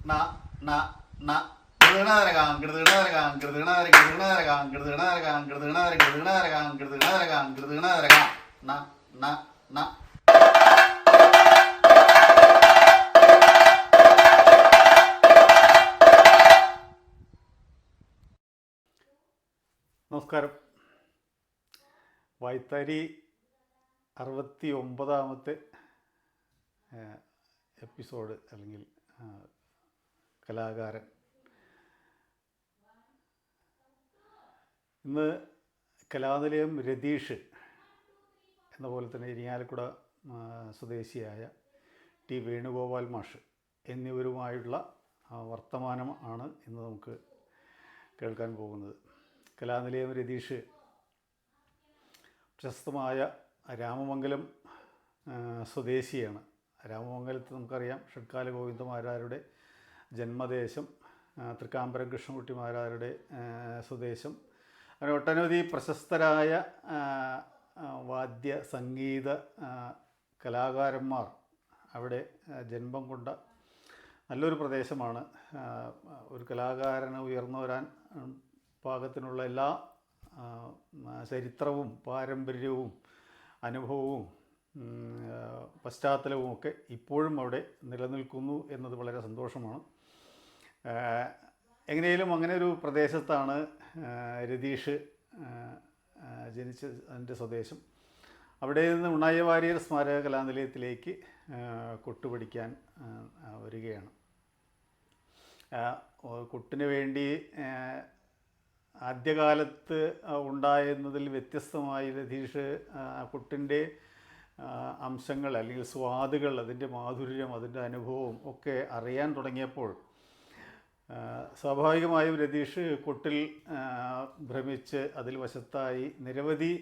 ന ന ന കൃതണരകാം കൃതണരകാം കൃതണര കൃതണരകാം കൃതണരകാം കൃതണര കൃതണരകാം കൃതണരകാം കൃതണരകാം ന ന ന. നമസ്കാരം. വൈത്താരി 69ാമത്തെ എപ്പിസോഡ് അല്ലെങ്കിൽ കലാകാരൻ. ഇന്ന് കലാനിലയം രതീഷ് എന്ന പോലെ തന്നെ ഇരിങ്ങാലക്കുട സ്വദേശിയായ ടി വേണുഗോപാൽ മാഷ് എന്നിവരുമായുള്ള വർത്തമാനം ആണ് ഇന്ന് നമുക്ക് കേൾക്കാൻ പോകുന്നത്. കലാനിലയം രതീഷ് പ്രശസ്തമായ രാമമംഗലം സ്വദേശിയാണ്. രാമമംഗലത്ത് നമുക്കറിയാം ഷഡ്കാല ഗോവിന്ദമാരാരുടെ ജന്മദേശം, തൃക്കാമ്പരം കൃഷ്ണൻകുട്ടി മാരാരുടെ സ്വദേശം. അങ്ങനെ ഒട്ടനവധി പ്രശസ്തരായ വാദ്യ സംഗീത കലാകാരന്മാർ അവിടെ ജന്മം കൊണ്ട നല്ലൊരു പ്രദേശമാണ്. ഒരു കലാകാരന് ഉയർന്നു വരാൻ പാകത്തിനുള്ള എല്ലാ ചരിത്രവും പാരമ്പര്യവും അനുഭവവും പശ്ചാത്തലവും ഒക്കെ ഇപ്പോഴും അവിടെ നിലനിൽക്കുന്നു എന്നത് വളരെ സന്തോഷമാണ്. എങ്ങനെയും അങ്ങനെ ഒരു പ്രദേശത്താണ് രതീഷ് ജനിച്ചതിൻ്റെ സ്വദേശം. അവിടെ നിന്ന് ഉണ്ണായി വാര്യർ സ്മാരക കലാനിലയത്തിലേക്ക് കൊട്ടുപഠിക്കാൻ വരികയാണ്. കൊട്ടിന് വേണ്ടി ആദ്യകാലത്ത് ഉണ്ടായിരുന്നതിൽ വ്യത്യസ്തമായി രതീഷ് കൊട്ടിൻ്റെ അംശങ്ങൾ അല്ലെങ്കിൽ സ്വാദുകൾ, അതിൻ്റെ മാധുര്യം, അതിൻ്റെ അനുഭവം ഒക്കെ അറിയാൻ തുടങ്ങിയപ്പോൾ സ്വാഭാവികമായും രതീഷ് കൊട്ടിൽ ഭ്രമിച്ച് അതിൽ വശത്തായി നിരവധി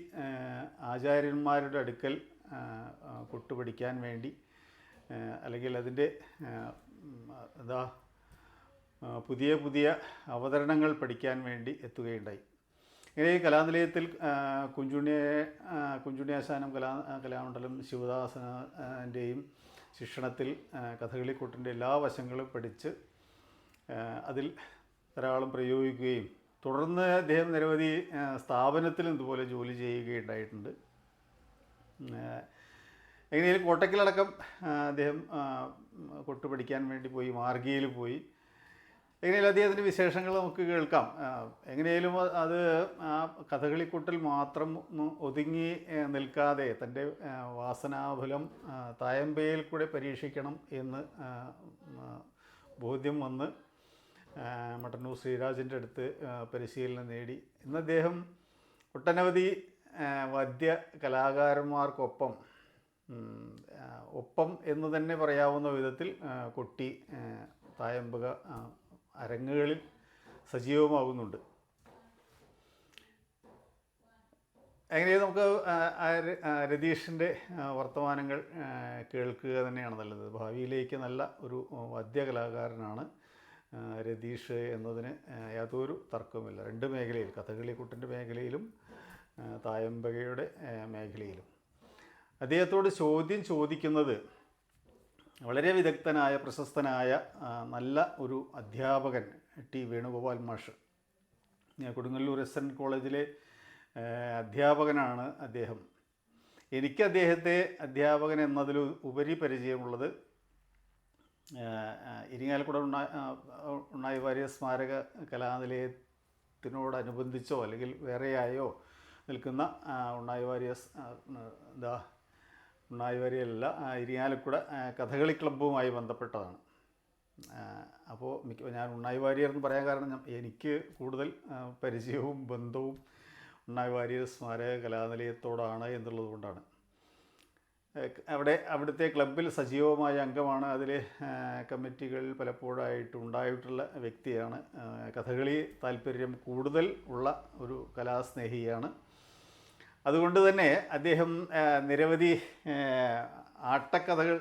ആചാര്യന്മാരുടെ അടുക്കൽ കൊട്ടുപഠിക്കാൻ വേണ്ടി അല്ലെങ്കിൽ അതിൻ്റെ പുതിയ പുതിയ അവതരണങ്ങൾ പഠിക്കാൻ വേണ്ടി എത്തുകയുണ്ടായി. ഇങ്ങനെ ഈ കലാനിലയത്തിൽ കുഞ്ചുണ്ണിയാശാനും കലാമണ്ഡലം ശിവദാസൻ്റെയും ശിക്ഷണത്തിൽ കഥകളിക്കൊട്ടിൻ്റെ എല്ലാ വശങ്ങളും പഠിച്ച് അതിൽ ധാരാളം പ്രയോഗിക്കുകയും തുടർന്ന് അദ്ദേഹം നിരവധി സ്ഥാപനത്തിലും ഇതുപോലെ ജോലി ചെയ്യുകയുണ്ടായിട്ടുണ്ട്. എങ്ങനെയും കോട്ടയ്ക്കലടക്കം അദ്ദേഹം കൊട്ട് പഠിക്കാൻ വേണ്ടി പോയി, മാർഗിയിൽ പോയി. എങ്ങനെയാലും അദ്ദേഹത്തിൻ്റെ വിശേഷങ്ങൾ നമുക്ക് കേൾക്കാം. എങ്ങനെയാലും അത് ആ കഥകളിക്കൊട്ടിൽ മാത്രം ഒതുങ്ങി നിൽക്കാതെ തൻ്റെ വാസനാഫലം തായമ്പയിൽ കൂടെ പരീക്ഷിക്കണം എന്ന് ബോധ്യം വന്ന് മട്ടന്നൂർ ശ്രീരാജിൻ്റെ അടുത്ത് പരിശീലനം നേടി. ഇന്ന് അദ്ദേഹം ഒട്ടനവധി വാദ്യ കലാകാരന്മാർക്കൊപ്പം എന്ന് തന്നെ പറയാവുന്ന വിധത്തിൽ കൊട്ടി തായമ്പക അരങ്ങുകളിൽ സജീവമാകുന്നുണ്ട്. എങ്ങനെയും നമുക്ക് രതീഷിൻ്റെ വർത്തമാനങ്ങൾ കേൾക്കുക തന്നെയാണ് നല്ലത്. ഭാവിയിലേക്ക് നല്ല ഒരു വാദ്യ കലാകാരനാണ് രതീഷ് എന്നതിന് യാതൊരു തർക്കവുമില്ല. രണ്ട് മേഖലയിൽ, കഥകളിക്കൊട്ടിൻ്റെ മേഖലയിലും തായമ്പകയുടെ മേഖലയിലും. അദ്ദേഹത്തോട് ചോദ്യം ചോദിക്കുന്നത് വളരെ വിദഗ്ധനായ പ്രശസ്തനായ നല്ല ഒരു അധ്യാപകൻ ടി വേണുഗോപാൽ മാഷ്. കൊടുങ്ങല്ലൂർ SN കോളേജിലെ അധ്യാപകനാണ് അദ്ദേഹം. എനിക്ക് അദ്ദേഹത്തെ അധ്യാപകൻ എന്നതിൽ ഉപരി പരിചയമുള്ളത് ഇരിങ്ങാലക്കുട ഉണ്ണായി വാര്യർ സ്മാരക കലാനിലയത്തിനോടനുബന്ധിച്ചോ അല്ലെങ്കിൽ വേറെയായോ നിൽക്കുന്ന ഉണ്ണായി വാര്യരല്ല, ഇരിങ്ങാലക്കുട കഥകളി ക്ലബ്ബുമായി ബന്ധപ്പെട്ടതാണ്. അപ്പോൾ ഞാൻ ഉണ്ണായി വാര്യർ എന്ന് പറയാൻ കാരണം എനിക്ക് കൂടുതൽ പരിചയവും ബന്ധവും ഉണ്ണായി വാര്യർ സ്മാരക കലാനിലയത്തോടാണ് എന്നുള്ളത് കൊണ്ടാണ്. അവിടുത്തെ ക്ലബ്ബിൽ സജീവമായ അംഗമാണ്. അതിൽ കമ്മിറ്റികൾ പലപ്പോഴായിട്ടുണ്ടായിട്ടുള്ള വ്യക്തിയാണ്. കഥകളി താല്പര്യം കൂടുതൽ ഉള്ള ഒരു കലാസ്നേഹിയാണ്. അതുകൊണ്ട് തന്നെ അദ്ദേഹം നിരവധി ആട്ടക്കഥകൾ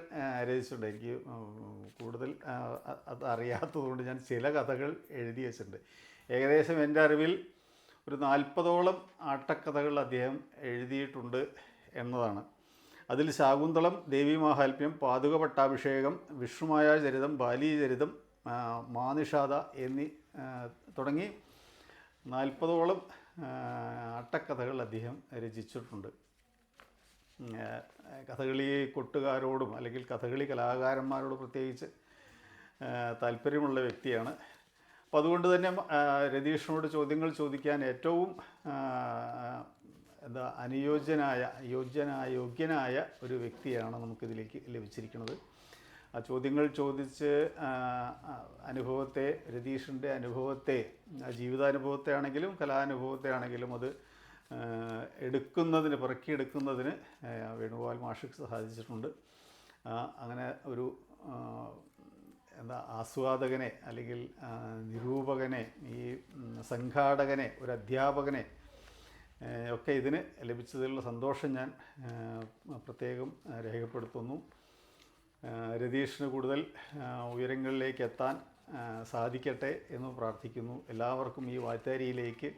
രചിച്ചിട്ടുണ്ട്. എനിക്ക് കൂടുതൽ അത് അറിയാത്തതുകൊണ്ട് ഞാൻ ചില കഥകൾ എഴുതി വച്ചിട്ടുണ്ട്. ഏകദേശം എൻ്റെ അറിവിൽ ഒരു 40ഓളം ആട്ടക്കഥകൾ അദ്ദേഹം എഴുതിയിട്ടുണ്ട് എന്നതാണ്. അതിൽ ശാകുന്തളം, ദേവീമാഹാത്മ്യം, പാതുക പട്ടാഭിഷേകം, വിഷ്ണുമായ ചരിതം, ബാലീചരിതം, മാനിഷാദ തുടങ്ങി 40ഓളം ആട്ടക്കഥകൾ അദ്ദേഹം രചിച്ചിട്ടുണ്ട്. കഥകളി കൊട്ടുകാരോടും അല്ലെങ്കിൽ കഥകളി കലാകാരന്മാരോട് പ്രത്യേകിച്ച് താല്പര്യമുള്ള വ്യക്തിയാണ്. അപ്പോൾ അതുകൊണ്ട് തന്നെ രതീഷിനോട് ചോദ്യങ്ങൾ ചോദിക്കാൻ ഏറ്റവും യോഗ്യനായ ഒരു വ്യക്തിയാണ് നമുക്കിതിലേക്ക് ലഭിച്ചിരിക്കുന്നത്. ആ ചോദ്യങ്ങൾ ചോദിച്ച് രതീഷിൻ്റെ അനുഭവത്തെ, ജീവിതാനുഭവത്തെ ആണെങ്കിലും കലാനുഭവത്തെ ആണെങ്കിലും അത് പിറക്കിയെടുക്കുന്നതിന് വേണുഗോപാൽ മാഷിക്ക് സാധിച്ചിട്ടുണ്ട്. അങ്ങനെ ഒരു ആസ്വാദകനെ അല്ലെങ്കിൽ നിരൂപകനെ, ഈ സംഘാടകനെ, ഒരു അധ്യാപകനെ ഒക്കെ ഇതിന് ലഭിച്ചതിലുള്ള സന്തോഷം ഞാൻ പ്രത്യേകം രേഖപ്പെടുത്തുന്നു. രതീഷിന് കൂടുതൽ ഉയരങ്ങളിലേക്ക് എത്താൻ സാധിക്കട്ടെ എന്ന് പ്രാർത്ഥിക്കുന്നു. എല്ലാവർക്കും ഈ വായ്ത്താരിയിലേക്ക്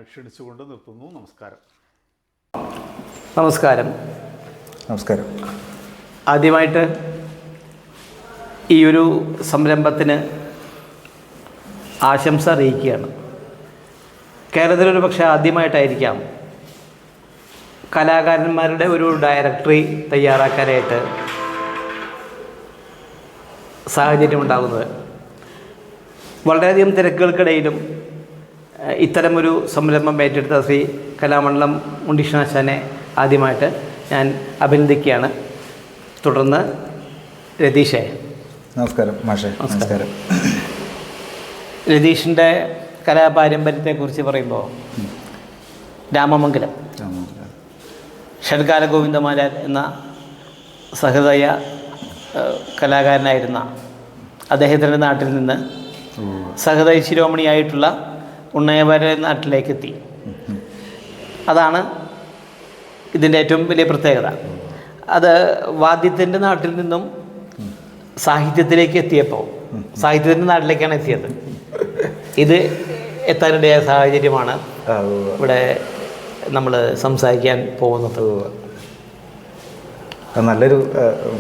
ക്ഷണിച്ചുകൊണ്ട് നിർത്തുന്നു. നമസ്കാരം. നമസ്കാരം. നമസ്കാരം. ആദ്യമായിട്ട് ഈ ഒരു സംരംഭത്തിന് ആശംസ അറിയിക്കുകയാണ്. കേരളത്തിലൊരു പക്ഷേ ആദ്യമായിട്ടായിരിക്കാം കലാകാരന്മാരുടെ ഒരു ഡയറക്ടറി തയ്യാറാക്കാനായിട്ട് സാഹചര്യമുണ്ടാകുന്നത്. വളരെയധികം തിരക്കുകൾക്കിടയിലും ഇത്തരമൊരു സംരംഭം ഏറ്റെടുത്ത ശ്രീ കലാമണ്ഡലം ഉണ്ണീഷനാശാനെ ആദ്യമായിട്ട് ഞാൻ അഭിനന്ദിക്കുകയാണ്. തുടർന്ന് രതീഷേ. നമസ്കാരം മാഷേ. നമസ്കാരം. രതീഷിൻ്റെ കലാപാരമ്പര്യത്തെക്കുറിച്ച് പറയുമ്പോൾ രാമമംഗലം ഷഡ്കാല ഗോവിന്ദമാരാർ എന്ന സഹൃദയ കലാകാരനായിരുന്ന അദ്ദേഹത്തിൻ്റെ നാട്ടിൽ നിന്ന് സഹൃദയ ശിരോമണിയായിട്ടുള്ള ഉണ്ണയവാര്യർ നാട്ടിലേക്കെത്തി. അതാണ് ഇതിൻ്റെ ഏറ്റവും വലിയ പ്രത്യേകത. അത് വാദ്യത്തിൻ്റെ നാട്ടിൽ നിന്നും സാഹിത്യത്തിലേക്ക് എത്തിയപ്പോൾ സാഹിത്യത്തിൻ്റെ നാട്ടിലേക്കാണ് എത്തിയത്. ഇത് എത്താനിടയായ സാഹചര്യമാണ് ഇവിടെ നമ്മൾ സംസാരിക്കാൻ പോകുന്നത്. നല്ലൊരു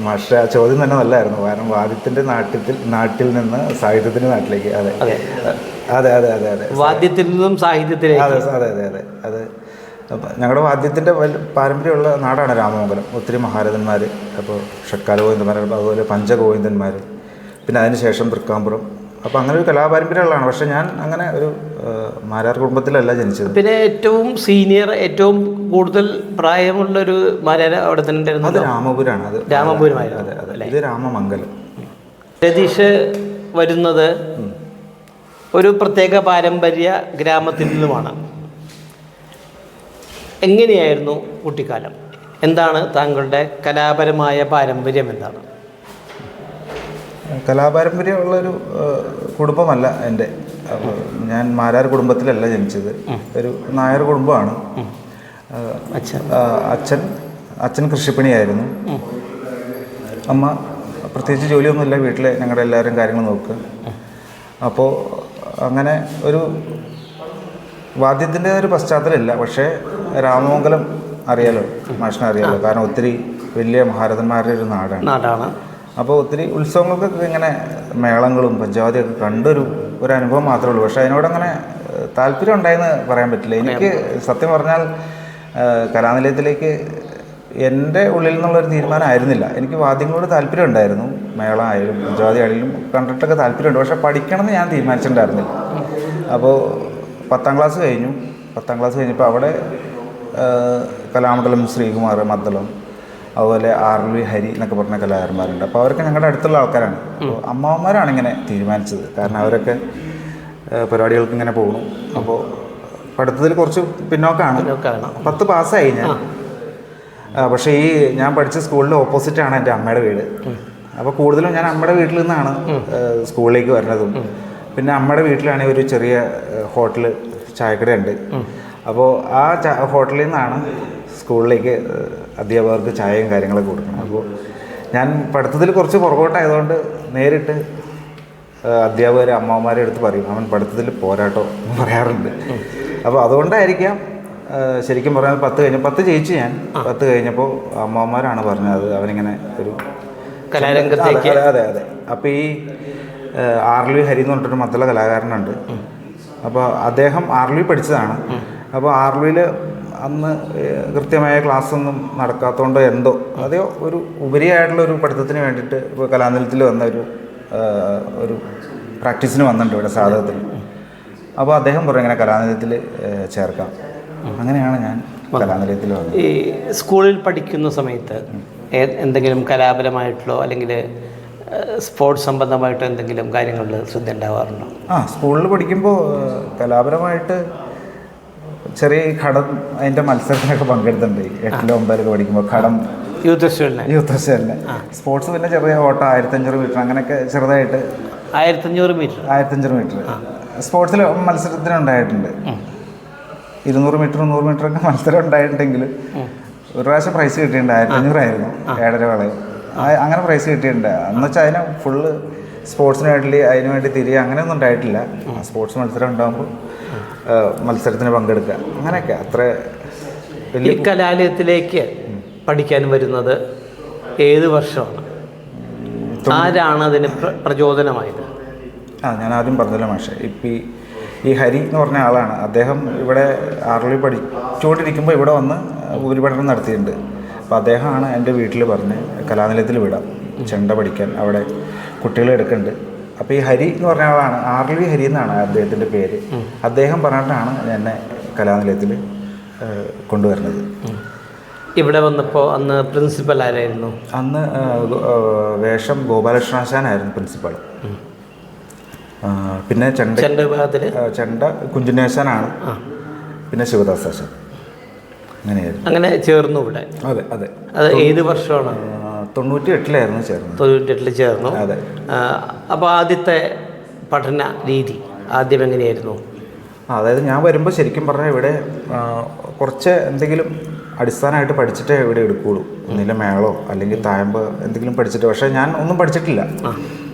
മാഷ ചോദ്യം തന്നെ നല്ലതായിരുന്നു. കാരണം വാദ്യത്തിൻ്റെ നാട്ടിൽ നിന്ന് സാഹിത്യത്തിൻ്റെ നാട്ടിലേക്ക്. അതെ അതെ അതെ അതെ അതെ അതെ വാദ്യത്തിൽ നിന്നും സാഹിത്യത്തിലേക്ക്. അതെ അതെ അതെ അതെ അത് ഞങ്ങളുടെ വാദ്യത്തിൻ്റെ പാരമ്പര്യമുള്ള നാടാണ് രാമമംഗലം. ഒത്തിരി മഹാരഥന്മാർ, അപ്പോൾ ഷഡ്കാല ഗോവിന്ദന്മാർ, അതുപോലെ പഞ്ചഗോവിന്ദന്മാർ, പിന്നെ അതിനുശേഷം തൃക്കാമ്പുറം. അപ്പോൾ അങ്ങനെ ഒരു കലാപാരമ്പര്യമുള്ളതാണ്. പക്ഷേ ഞാൻ അങ്ങനെ ഒരു മാരാർ കുടുംബത്തിലല്ല ജനിച്ചത്. പിന്നെ ഏറ്റവും സീനിയർ, ഏറ്റവും കൂടുതൽ പ്രായമുള്ളൊരു മാരാർ അവിടെ തന്നെ അത് രാമപുരമാണ്. അത് രാമപുരമായിരുന്നു. അതെ അതെ. ഇത് രാമമംഗലം. രതീഷ് വരുന്നത് ഒരു പ്രത്യേക പാരമ്പര്യ ഗ്രാമത്തിൽ നിന്നുമാണ്. എങ്ങനെയായിരുന്നു കുട്ടിക്കാലം? എന്താണ് താങ്കളുടെ കലാപരമായ പാരമ്പര്യം? എന്താണ്? കലാപാരമ്പര്യമുള്ളൊരു കുടുംബമല്ല എൻ്റെ. ഞാൻ മാരാർ കുടുംബത്തിലല്ല ജനിച്ചത്. ഒരു നായർ കുടുംബമാണ്. അച്ഛൻ കൃഷിപ്പണിയായിരുന്നു. അമ്മ പ്രത്യേകിച്ച് ജോലിയൊന്നുമില്ല, വീട്ടിലെ ഞങ്ങളുടെ എല്ലാവരും കാര്യങ്ങൾ നോക്കുക. അപ്പോൾ അങ്ങനെ ഒരു വാദ്യത്തിൻ്റെ ഒരു പശ്ചാത്തലമില്ല. പക്ഷേ രാമമംഗലം അറിയാലോ, മാഷിനെ അറിയാലോ. കാരണം ഒത്തിരി വലിയ മഹാരഥന്മാരുടെ ഒരു നാടാണ്. അപ്പോൾ ഒത്തിരി ഉത്സവങ്ങൾക്കൊക്കെ ഇങ്ങനെ മേളങ്ങളും പഞ്ചവാദിയൊക്കെ കണ്ടൊരു അനുഭവം മാത്രമേ ഉള്ളൂ. പക്ഷേ അതിനോടങ്ങനെ താല്പര്യം ഉണ്ടായെന്ന് പറയാൻ പറ്റില്ല. എനിക്ക് സത്യം പറഞ്ഞാൽ കലാനിലയത്തിലേക്ക് എൻ്റെ ഉള്ളിൽ നിന്നുള്ളൊരു തീരുമാനമായിരുന്നില്ല. എനിക്ക് വാദ്യങ്ങളോട് താല്പര്യം ഉണ്ടായിരുന്നു. മേള ആയാലും പഞ്ചവാദി ആയാലും കണ്ടിട്ടൊക്കെ താല്പര്യമുണ്ട്. പക്ഷേ പഠിക്കണമെന്ന് ഞാൻ തീരുമാനിച്ചിട്ടുണ്ടായിരുന്നില്ല. അപ്പോൾ 10ാം ക്ലാസ് കഴിഞ്ഞപ്പോൾ അവിടെ കലാമണ്ഡലം ശ്രീകുമാർ മദ്ദളം, അതുപോലെ RLV ഹരി എന്നൊക്കെ പറഞ്ഞ കലാകാരന്മാരുണ്ട്. അപ്പോൾ അവരൊക്കെ ഞങ്ങളുടെ അടുത്തുള്ള ആൾക്കാരാണ്. അപ്പോൾ അമ്മാവന്മാരാണ് ഇങ്ങനെ തീരുമാനിച്ചത്. കാരണം അവരൊക്കെ പരിപാടികൾക്ക് ഇങ്ങനെ പോകണം. അപ്പോൾ പഠിത്തത്തിൽ കുറച്ച് പിന്നോക്കമാണ്. 10 പാസ്സായി ഞാൻ. പക്ഷേ ഞാൻ പഠിച്ച സ്കൂളിൻ്റെ ഓപ്പോസിറ്റാണ് എൻ്റെ അമ്മയുടെ വീട്. അപ്പോൾ കൂടുതലും ഞാൻ അമ്മയുടെ വീട്ടിൽ നിന്നാണ് സ്കൂളിലേക്ക് വരുന്നതും. പിന്നെ അമ്മയുടെ വീട്ടിലാണെങ്കിൽ ഒരു ചെറിയ ഹോട്ടൽ, ചായക്കടയുണ്ട്. അപ്പോൾ ആ ഹോട്ടലിൽ നിന്നാണ് സ്കൂളിലേക്ക് അധ്യാപകർക്ക് ചായയും കാര്യങ്ങളൊക്കെ കൊടുക്കണം. അപ്പോൾ ഞാൻ പഠിത്തത്തിൽ കുറച്ച് പുറകോട്ടായതുകൊണ്ട് നേരിട്ട് അധ്യാപകർ അമ്മമാരെ എടുത്ത് പറയും, അവൻ പഠിത്തത്തിൽ പോരാട്ടോ എന്ന് പറയാറുണ്ട്. അപ്പോൾ അതുകൊണ്ടായിരിക്കാം ശരിക്കും പറഞ്ഞാൽ 10 ജയിച്ചു ഞാൻ. 10 കഴിഞ്ഞപ്പോൾ അമ്മമാരാണ് പറഞ്ഞത് അവനിങ്ങനെ ഒരു കലാരംഗത്തേക്ക്. അതെ അതെ. അപ്പോൾ ഈ ആർലി ഹരി എന്ന് പറഞ്ഞിട്ടൊരു മദ്ദള കലാകാരനുണ്ട്. അപ്പോൾ അദ്ദേഹം ആർലി പഠിച്ചതാണ്. അപ്പോൾ ആർലിയിൽ അന്ന് കൃത്യമായ ക്ലാസ്സൊന്നും നടക്കാത്തതുകൊണ്ട് എന്തോ അതെയോ ഒരു ഉപരിയായിട്ടുള്ളൊരു പഠിത്തത്തിന് വേണ്ടിയിട്ട് ഇപ്പോൾ കലാനിലയത്തിൽ വന്ന ഒരു പ്രാക്ടീസിന് വന്നിട്ടുണ്ട് ഇവിടെ സാധകത്തിൽ. അപ്പോൾ അദ്ദേഹം പറഞ്ഞു ഇങ്ങനെ കലാനിലയത്തിൽ ചേർക്കാം. അങ്ങനെയാണ് ഞാൻ കലാനിലയത്തിൽ വന്നത്. ഈ സ്കൂളിൽ പഠിക്കുന്ന സമയത്ത് എന്തെങ്കിലും കലാപരമായിട്ടുള്ളോ അല്ലെങ്കിൽ സ്പോർട്സ് സംബന്ധമായിട്ടോ എന്തെങ്കിലും കാര്യങ്ങളിൽ ശ്രദ്ധ ഉണ്ടാവാറുണ്ടോ? സ്കൂളിൽ പഠിക്കുമ്പോൾ കലാപരമായിട്ട് ചെറിയ ഘടം അതിൻ്റെ മത്സരത്തിനൊക്കെ പങ്കെടുത്തിട്ടുണ്ട്. 8ലും 9ലൊക്കെ പഠിക്കുമ്പോൾ ഘടം യൂത്ത് ഫെസ്റ്റിവലിന് സ്പോർട്സ് പിന്നെ ചെറിയ ഓട്ടം 1500 മീറ്റർ അങ്ങനെയൊക്കെ ചെറുതായിട്ട് 1500 മീറ്റർ സ്പോർട്സിൽ മത്സരത്തിനുണ്ടായിട്ടുണ്ട്. 200 മീറ്റർ 100 മീറ്റർ ഒക്കെ മത്സരം ഉണ്ടായിട്ടുണ്ടെങ്കിൽ ഒരു പ്രാവശ്യം പ്രൈസ് കിട്ടിയിട്ടുണ്ട്. 1500 ആയിരുന്നു 7.5 വളയം. അങ്ങനെ പ്രൈസ് കിട്ടിയിട്ടുണ്ട്. എന്ന് വെച്ചാൽ അതിന് ഫുള്ള് സ്പോർട്സിന് വേണ്ടി അതിന് വേണ്ടി തിരികെ അങ്ങനെയൊന്നും ഉണ്ടായിട്ടില്ല. സ്പോർട്സ് മത്സരം ഉണ്ടാകുമ്പോൾ മത്സരത്തിന് പങ്കെടുക്കുക അങ്ങനെയൊക്കെ. അത്ര ഈ കലാലയത്തിലേക്ക് പഠിക്കാൻ വരുന്നത് ഏത് വർഷമാണ്? ആരാണ് അതിന് പ്രചോദനമായത്? ഞാൻ ആദ്യം പറഞ്ഞല്ലോ മാഷെ, ഇപ്പം ഈ ഹരി എന്ന് പറഞ്ഞ ആളാണ്. അദ്ദേഹം ഇവിടെ ആർലി പഠിച്ചുകൊണ്ടിരിക്കുമ്പോൾ ഇവിടെ വന്ന് ഉപരിപഠനം നടത്തിയിട്ടുണ്ട്. അപ്പോൾ അദ്ദേഹമാണ് എൻ്റെ വീട്ടിൽ പറഞ്ഞ് കലാനിലയത്തിൽ വിടാം ചെണ്ട പഠിക്കാൻ, അവിടെ കുട്ടികളെ എടുക്കുന്നുണ്ട്. അപ്പോൾ ഈ ഹരി എന്ന് പറഞ്ഞ ആളാണ്, ആർലി ഹരി എന്നാണ് അദ്ദേഹത്തിൻ്റെ പേര്. അദ്ദേഹം പറഞ്ഞിട്ടാണ് എന്നെ കലാനിലയത്തിൽ കൊണ്ടുവരുന്നത്. ഇവിടെ വന്നപ്പോൾ അന്ന് പ്രിൻസിപ്പൽ ആരായിരുന്നു? അന്ന് വേഷം ഗോപാലകൃഷ്ണാശാനായിരുന്നു പ്രിൻസിപ്പൾ. പിന്നെ ചെണ്ട കുഞ്ചുനേശനാണ്, പിന്നെ ശിവദാസാശൻ. അങ്ങനെയായിരുന്നു. അങ്ങനെ ചേർന്നു ഇവിടെ? അതെ. അത് ഏത് വർഷമാണ്? 98-ലായിരുന്നു ചേർന്നത്. 98-ൽ ചേർന്നു. അതെ. അപ്പോൾ ആദ്യത്തെ പഠന രീതി ആദ്യം എങ്ങനെയായിരുന്നു? അതായത് ഞാൻ വരുമ്പോൾ ശരിക്കും പറഞ്ഞാൽ ഇവിടെ കുറച്ച് എന്തെങ്കിലും അടിസ്ഥാനമായിട്ട് പഠിച്ചിട്ടേ ഇവിടെ എടുക്കുകയുള്ളൂ. ഒന്നില്ല മേളോ അല്ലെങ്കിൽ തായമ്പ് എന്തെങ്കിലും പഠിച്ചിട്ട്. പക്ഷേ ഞാൻ ഒന്നും പഠിച്ചിട്ടില്ല.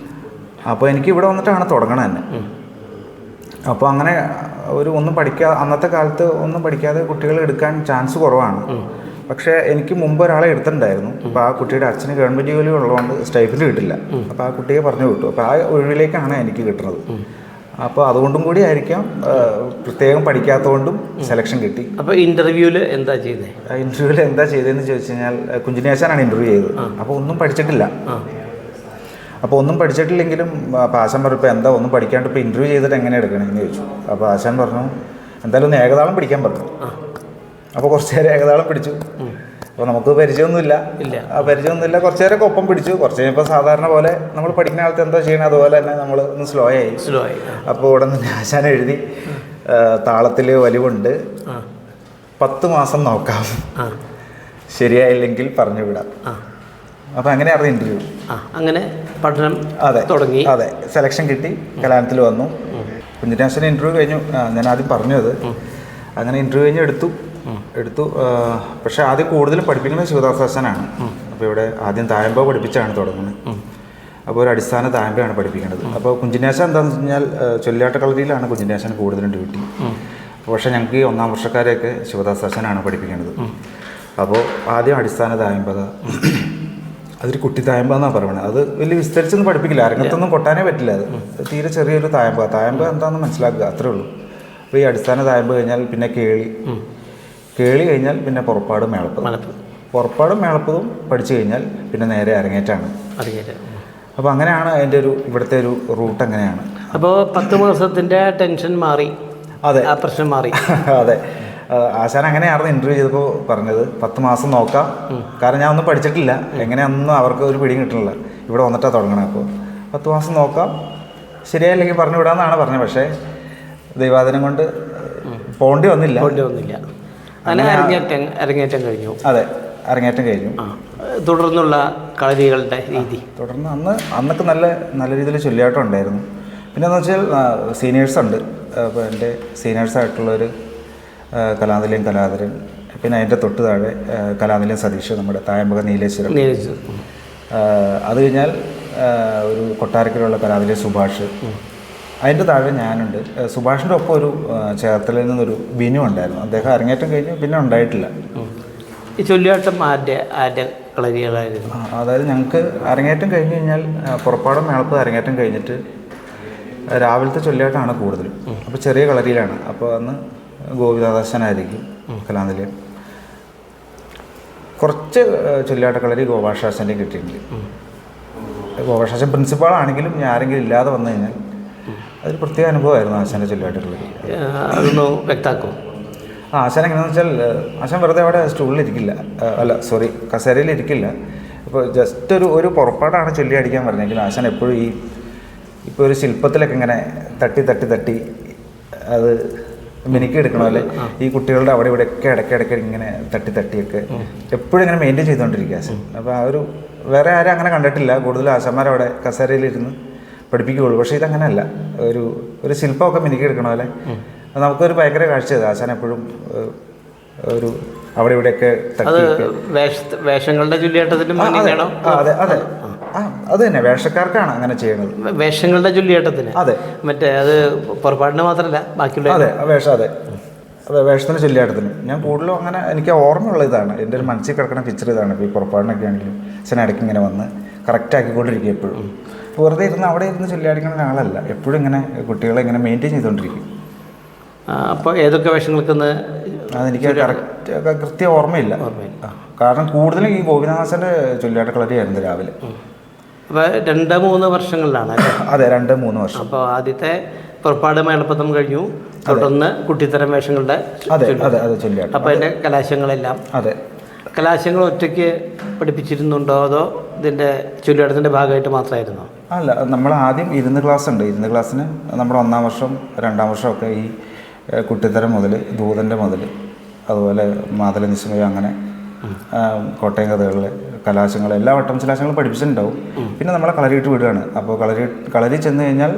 അപ്പോൾ എനിക്ക് ഇവിടെ വന്നിട്ടാണ് തുടങ്ങണത് തന്നെ. അപ്പോൾ അങ്ങനെ ഒന്നും അന്നത്തെ കാലത്ത് ഒന്നും പഠിക്കാതെ കുട്ടികളെ എടുക്കാൻ ചാൻസ് കുറവാണ്. പക്ഷേ എനിക്ക് മുമ്പ് ഒരാളെ എടുത്തിട്ടുണ്ടായിരുന്നു. അപ്പോൾ ആ കുട്ടിയുടെ അച്ഛന് ഗവൺമെൻറ് ജോലി ഉള്ളതുകൊണ്ട് സ്റ്റൈഫിൽ കിട്ടില്ല. അപ്പോൾ ആ കുട്ടിയെ പറഞ്ഞു വിട്ടു. അപ്പോൾ ആ ഒഴിവിലേക്കാണ് എനിക്ക് കിട്ടുന്നത്. അപ്പോൾ അതുകൊണ്ടും കൂടി ആയിരിക്കാം പ്രത്യേകം പഠിക്കാത്തതുകൊണ്ടും സെലക്ഷൻ കിട്ടി. അപ്പോൾ ഇൻ്റർവ്യൂവിൽ എന്താ ചെയ്തത്? ഇൻ്റർവ്യൂവിൽ എന്താ ചെയ്തതെന്ന് ചോദിച്ചു കഴിഞ്ഞാൽ കുഞ്ചുനേശനാണ് ഇൻ്റർവ്യൂ ചെയ്തത്. അപ്പോൾ ഒന്നും പഠിച്ചിട്ടില്ല. അപ്പോൾ ഒന്നും പഠിച്ചിട്ടില്ലെങ്കിലും അപ്പോൾ ആശാൻ പറഞ്ഞു ഇപ്പോൾ എന്താ ഒന്നും പഠിക്കാണ്ട് ഇപ്പോൾ ഇൻ്റർവ്യൂ ചെയ്തിട്ട് എങ്ങനെ എടുക്കണമെന്ന് ചോദിച്ചു. അപ്പോൾ ആശാൻ പറഞ്ഞു എന്തായാലും ഒന്ന് ഏകതാളം പിടിക്കാൻ പറഞ്ഞു. അപ്പോൾ കുറച്ച് നേരം ഏകതാളം പിടിച്ചു. അപ്പോൾ നമുക്ക് പരിചയമൊന്നുമില്ല. കുറച്ച് നേരമൊക്കെ ഒപ്പം പിടിച്ചു. കുറച്ച് കഴിഞ്ഞപ്പോൾ സാധാരണ പോലെ നമ്മൾ പഠിക്കുന്ന കാലത്ത് എന്തോ ചെയ്യണം അതുപോലെ തന്നെ നമ്മൾ ഒന്ന് സ്ലോ ആയി. അപ്പോൾ ഇവിടെ നിന്ന് ആശാൻ എഴുതി താളത്തിൽ വലിവുണ്ട്, 10 മാസം നോക്കാം, ശരിയായില്ലെങ്കിൽ പറഞ്ഞു വിടാം. അപ്പോൾ അങ്ങനെയായിരുന്നു ഇൻ്റർവ്യൂ. അങ്ങനെ പഠനം തുടങ്ങി. അതെ, സെലക്ഷൻ കിട്ടി, കലാലയത്തിൽ വന്നു. കുഞ്ചുനേശൻ ഇൻ്റർവ്യൂ കഴിഞ്ഞു. ഞാൻ ആദ്യം പറഞ്ഞത് അങ്ങനെ ഇൻ്റർവ്യൂ കഴിഞ്ഞ് എടുത്തു. പക്ഷേ ആദ്യം കൂടുതലും പഠിപ്പിക്കുന്നത് ശിവദാസാശനാണ്. അപ്പോൾ ഇവിടെ ആദ്യം തായമ്പ പഠിപ്പിച്ചാണ് തുടങ്ങുന്നത്. അപ്പോൾ ഒരു അടിസ്ഥാന തായമ്പയാണ് പഠിപ്പിക്കുന്നത്. അപ്പോൾ കുഞ്ചുനേശൻ എന്താണെന്ന് വെച്ച് കഴിഞ്ഞാൽ ചൊല്ലിയാട്ട കളരിയിലാണ് കുഞ്ചുനേശൻ കൂടുതലും ഡ്യൂട്ടി. പക്ഷേ ഞങ്ങൾക്ക് ഈ 1ാം വർഷക്കാരെയൊക്കെ ശിവദാസാശനാണ് പഠിപ്പിക്കുന്നത്. അപ്പോൾ ആദ്യം അടിസ്ഥാന തായമ്പക, അതൊരു കുട്ടി തായമ്പ എന്നാണ് പറയുന്നത്. അത് വലിയ വിസ്തരിച്ചൊന്നും പഠിപ്പിക്കില്ല, അരങ്ങത്തൊന്നും കൊട്ടാനേ പറ്റില്ല. അത് തീരെ ചെറിയൊരു തായമ്പ എന്താണെന്ന് മനസ്സിലാക്കുക, അത്രേ ഉള്ളൂ. അപ്പോൾ ഈ അടിസ്ഥാന തായമ്പ് കഴിഞ്ഞാൽ പിന്നെ കേളി കഴിഞ്ഞാൽ പിന്നെ പുറപ്പാടും മേളപ്പതും പഠിച്ചു കഴിഞ്ഞാൽ പിന്നെ നേരെ അരങ്ങേറ്റാണ്. അപ്പോൾ അങ്ങനെയാണ് അതിൻ്റെ ഇവിടുത്തെ ഒരു റൂട്ട് അങ്ങനെയാണ്. അപ്പോൾ 10 മാസത്തിൻ്റെ ടെൻഷൻ മാറി. അതെ, ആ പ്രശ്നം മാറി. അതെ, ആശാൻ അങ്ങനെയായിരുന്നു ഇൻ്റർവ്യൂ ചെയ്തപ്പോൾ പറഞ്ഞത് 10 മാസം നോക്കാം. കാരണം ഞാൻ ഒന്നും പഠിച്ചിട്ടില്ല, എങ്ങനെയൊന്നും അവർക്ക് ഒരു പിടിയും കിട്ടണില്ല. ഇവിടെ വന്നിട്ടാണ് തുടങ്ങണത്. അപ്പോൾ 10 മാസം നോക്കാം, ശരിയായില്ലെങ്കിൽ പറഞ്ഞു വിടാമെന്നാണ് പറഞ്ഞത്. പക്ഷേ ദൈവാധീനം കൊണ്ട് പോകേണ്ടി വന്നില്ല. അങ്ങനെ അരങ്ങേറ്റം കഴിഞ്ഞു. അതെ, അരങ്ങേറ്റം കഴിഞ്ഞു. തുടർന്നുള്ള കളരികളുടെ രീതി തുടർന്ന് അന്നൊക്കെ നല്ല രീതിയിൽ ചൊല്ലിയാട്ടം ഉണ്ടായിരുന്നു. പിന്നെ എന്ന് വെച്ചാൽ സീനിയേഴ്സ് ഉണ്ട്. അപ്പോൾ എൻ്റെ സീനിയേഴ്സായിട്ടുള്ളൊരു കലാനിലയം കലാധരൻ, പിന്നെ അതിൻ്റെ തൊട്ട് താഴെ കലാനിലയം സതീഷ്, നമ്മുടെ തായമ്പക നീലേശ്വരം. അത് കഴിഞ്ഞാൽ ഒരു കൊട്ടാരക്കലുള്ള കലാനിലയം സുഭാഷ്, അതിൻ്റെ താഴെ ഞാനുണ്ട്. സുഭാഷിൻ്റെ ഒപ്പം ഒരു ചേർത്തലയിൽ നിന്നൊരു ബിനു ഉണ്ടായിരുന്നു. അദ്ദേഹം അരങ്ങേറ്റം കഴിഞ്ഞു, പിന്നെ ഉണ്ടായിട്ടില്ല. ഈ ചൊല്ലിയാട്ടം ആരുടെ കളരികളായിരുന്നു? അതായത് ഞങ്ങൾക്ക് അരങ്ങേറ്റം കഴിഞ്ഞ് കഴിഞ്ഞാൽ പുറപ്പാടും മേളപ്പ് അരങ്ങേറ്റം കഴിഞ്ഞിട്ട് രാവിലത്തെ ചൊല്ലിയാട്ടാണ് കൂടുതലും. അപ്പോൾ ചെറിയ കളരിയിലാണ്. അപ്പോൾ അന്ന് ഗോപിനാഥാശനായിരിക്കും കലാനിലയം. കുറച്ച് ചൊല്ലിയാട്ട കളരി ഗോപാഷാശൻ്റെ കിട്ടിയിട്ടുണ്ട്. ഗോപാഷാശൻ പ്രിൻസിപ്പാളാണെങ്കിലും ഞാൻ ആരെങ്കിലും ഇല്ലാതെ വന്നു കഴിഞ്ഞാൽ അതൊരു പ്രത്യേക അനുഭവമായിരുന്നു ആശാൻ്റെ ചൊല്ലിയാട്ട കളരി. അതൊന്ന് വ്യക്തമാക്കും. ആശാൻ എങ്ങനെയാണെന്ന് വെച്ചാൽ ആശാൻ വെറുതെ അവിടെ സ്റ്റൂളിലിരിക്കില്ല, കസേരയിലിരിക്കില്ല. ഇപ്പോൾ ജസ്റ്റ് ഒരു പുറപ്പാടാണ് ചൊല്ലി അടിക്കാൻ പറഞ്ഞെങ്കിൽ ആശാൻ എപ്പോഴും ഇപ്പോൾ ഒരു ശില്പത്തിലൊക്കെ ഇങ്ങനെ തട്ടി അത് മിനുക്കി എടുക്കണമല്ലേ, ഈ കുട്ടികളുടെ അവിടെ ഇവിടെയൊക്കെ ഇടയ്ക്കിടയ്ക്ക് ഇങ്ങനെ തട്ടിയൊക്കെ എപ്പോഴും ഇങ്ങനെ മെയിൻറ്റെയിൻ ചെയ്തുകൊണ്ടിരിക്കുക ആശാൻ. അപ്പോൾ ആ വേറെ ആരും അങ്ങനെ കണ്ടിട്ടില്ല. കൂടുതൽ ആശാന്മാരവിടെ കസേരയിലിരുന്ന് പഠിപ്പിക്കുകയുള്ളൂ. പക്ഷേ ഇതങ്ങനെയല്ല, ഒരു ശില്പമൊക്കെ മിനുക്കി എടുക്കണമല്ലേ. നമുക്കൊരു ഭയങ്കര കാഴ്ചയത് ആശാൻ എപ്പോഴും അവിടെ ഇവിടെയൊക്കെ വേഷങ്ങളുടെ ചൊല്ലിയാട്ടത്തിലും അതെ അത് തന്നെ വേഷക്കാർക്കാണ് അങ്ങനെ ചെയ്യുന്നത്. വേഷങ്ങളുടെ ചൊല്ലിയാട്ടത്തിന് അതെ മറ്റേ അത് പുറപ്പാടിന് മാത്രമല്ല ബാക്കിയുള്ള അതെ വേഷത്തിന് ചൊല്ലിയാട്ടത്തിന് ഞാൻ കൂടുതലും അങ്ങനെ എനിക്ക് ഓർമ്മയുള്ള ഇതാണ്. എൻ്റെ ഒരു മനസ്സിൽ കിടക്കുന്ന പിക്ചർ ഇതാണ്. ഇപ്പോൾ ഈ പുറപ്പാടിനൊക്കെ ആണെങ്കിലും അച്ഛൻ ഇടയ്ക്ക് ഇങ്ങനെ വന്ന് കറക്റ്റ് ആക്കിക്കൊണ്ടിരിക്കും. എപ്പോഴും വെറുതെ ഇരുന്ന് അവിടെ ഇരുന്ന് ചൊല്ലിയാടിക്കുന്ന ആളല്ല, എപ്പോഴും ഇങ്ങനെ കുട്ടികളെ ഇങ്ങനെ മെയിൻറ്റെയിൻ ചെയ്തുകൊണ്ടിരിക്കും. അപ്പോൾ ഏതൊക്കെ വേഷങ്ങൾക്കെന്ന് അതെനിക്ക് കൃത്യം ഓർമ്മയില്ല. കാരണം കൂടുതലും ഈ ഗോപിനാഥാശൻ്റെ ചൊല്ലിയാട്ട കളരിയായിരുന്നു രാവിലെ. അപ്പോൾ 2-3 വർഷങ്ങളിലാണ് അല്ലേ? അതെ 2-3 വർഷം. അപ്പോൾ ആദ്യത്തെ പുറപ്പാട് മേളപ്പത്തം കഴിഞ്ഞു, തുടർന്ന് കുട്ടിത്തരം വേഷങ്ങളുടെ ചൊല്ലിയാട്ടം. അപ്പോൾ അതിൻ്റെ കലാശങ്ങളെല്ലാം കലാശങ്ങൾ ഒറ്റയ്ക്ക് പഠിപ്പിച്ചിരുന്നുണ്ടോ അതോ ഇതിൻ്റെ ചൊല്ലിയാട്ടത്തിൻ്റെ ഭാഗമായിട്ട് മാത്രമായിരുന്നോ? അല്ല, നമ്മൾ ആദ്യം ഇരുന്ന് ക്ലാസ് ഉണ്ട്. ഇരുന്ന് ക്ലാസ്സിന് നമ്മുടെ 1-ാം വർഷം 2-ാം വർഷമൊക്കെ ഈ കുട്ടിത്തരം മുതൽ ദൂതൻ്റെ മുതൽ അതുപോലെ മാതല നിശമയം അങ്ങനെ കോട്ടയം കഥകളിൽ കലാശങ്ങൾ എല്ലാ വട്ടം കലാശങ്ങളും പഠിപ്പിച്ചിട്ടുണ്ടാവും. പിന്നെ നമ്മളെ കളരിയിട്ട് വിടുകയാണ്. അപ്പോൾ കളരി ചെന്ന് കഴിഞ്ഞാൽ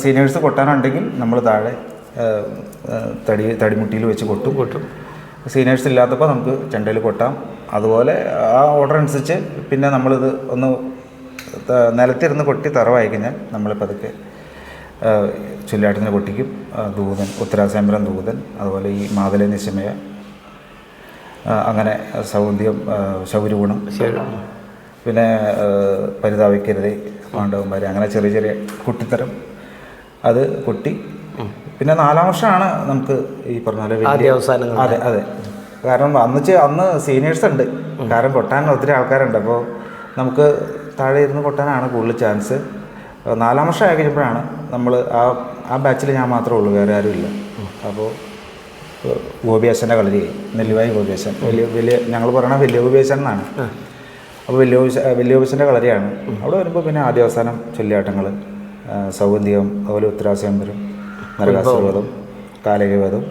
സീനിയേഴ്സ് കൊട്ടാനുണ്ടെങ്കിൽ നമ്മൾ താഴെ തടിമുട്ടിയിൽ വെച്ച് കൊട്ടും. സീനിയേഴ്സ് ഇല്ലാത്തപ്പോൾ നമുക്ക് ചെണ്ടയിൽ കൊട്ടാം. അതുപോലെ ആ ഓർഡർ അനുസരിച്ച് പിന്നെ നമ്മളിത് ഒന്ന് നിലത്തിരുന്ന് കൊട്ടി തറവായി കഴിഞ്ഞാൽ നമ്മളിപ്പോൾ അതൊക്കെ ചൊല്ലിയാട്ടത്തിന് കൊട്ടിക്കും. ദൂതൻ, ഉത്തരാസേമ്പരം ദൂതൻ, അതുപോലെ ഈ മാതല നിശമയ, അങ്ങനെ സൗന്ദര്യം, ശൗര്യഗുണം, പിന്നെ പരിതാപിക്കരുത്, പാണ്ഡവന്മാർ, അങ്ങനെ ചെറിയ ചെറിയ കുട്ടിത്തരം അത് കൊട്ടി. പിന്നെ 4-ാം വർഷമാണ് നമുക്ക് ഈ പറഞ്ഞ പോലെ അതെ കാരണം അന്ന് സീനിയേഴ്സ് ഉണ്ട്. കാരണം കൊട്ടാൻ ഒത്തിരി ആൾക്കാരുണ്ട്. അപ്പോൾ നമുക്ക് താഴെ ഇരുന്ന് കൊട്ടാനാണ് കൂടുതൽ ചാൻസ്. 4-ാം വർഷം ആയി കഴിഞ്ഞപ്പോഴാണ് നമ്മൾ ആ ബാച്ചിൽ ഞാൻ മാത്രമേ ഉള്ളൂ, വേറെ ആരും ഇല്ല. അപ്പോൾ ഗോപിയാശൻ്റെ കളരിയായി, നെല്ലിവായി ഗോപിയാശൻ, വലിയ ഞങ്ങൾ പറയണ വലിയ ഗോപിയാശൻ എന്നാണ്. അപ്പോൾ വലിയ ഗോപിയാശൻ്റെ കളരിയാണ്. അവിടെ വരുമ്പോൾ പിന്നെ ആദ്യ അവസാനം ചൊല്ലിയാട്ടങ്ങൾ, സൗന്ദര്യം, അതുപോലെ ഉത്തരാസേമ്പരം, നരകാസുരവധം, കാലികവധം,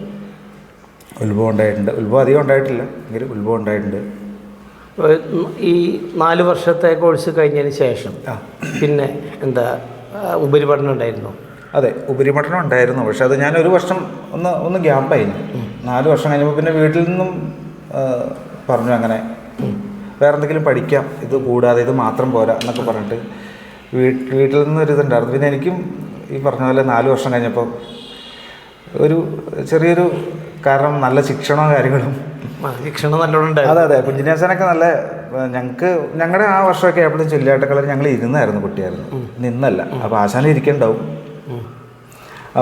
ഉത്ഭവം ഉണ്ടായിട്ടുണ്ട്. ഉത്ഭവം അധികം ഉണ്ടായിട്ടില്ല, എങ്കിലും ഉത്ഭവം ഉണ്ടായിട്ടുണ്ട്. ഈ 4 വർഷത്തെ കോഴ്സ് കഴിഞ്ഞതിന് ശേഷം പിന്നെ എന്താ ഉപരിപഠനം ഉണ്ടായിരുന്നു? അതെ, ഉപരിപഠനം ഉണ്ടായിരുന്നു. പക്ഷെ അത് ഞാൻ 1 വർഷം ഒന്ന് ഗ്യാപ്പായിരുന്നു. 4 വർഷം കഴിഞ്ഞപ്പോൾ പിന്നെ വീട്ടിൽ നിന്നും പറഞ്ഞു അങ്ങനെ വേറെ എന്തെങ്കിലും പഠിക്കാം, ഇത് കൂടാതെ ഇത് മാത്രം പോരാ എന്നൊക്കെ പറഞ്ഞിട്ട് വീട്ടിൽ നിന്നൊരിതുണ്ടായിരുന്നു. പിന്നെ എനിക്കും ഈ പറഞ്ഞ പോലെ 4 വർഷം കഴിഞ്ഞപ്പോൾ ഒരു ചെറിയൊരു കാരണം നല്ല ശിക്ഷണവും കാര്യങ്ങളും ശിക്ഷണം നല്ലോണം. അതെ കുഞ്ഞിനാശാനൊക്കെ നല്ല ഞങ്ങളുടെ ആ വർഷമൊക്കെ ആയപ്പോഴും ചൊല്ലിയാട്ട കളരി ഞങ്ങൾ ഇരുന്നായിരുന്നു, കുട്ടിയായിരുന്നു, നിന്നല്ല. അപ്പോൾ ആശാനം ഇരിക്കണ്ടാവും.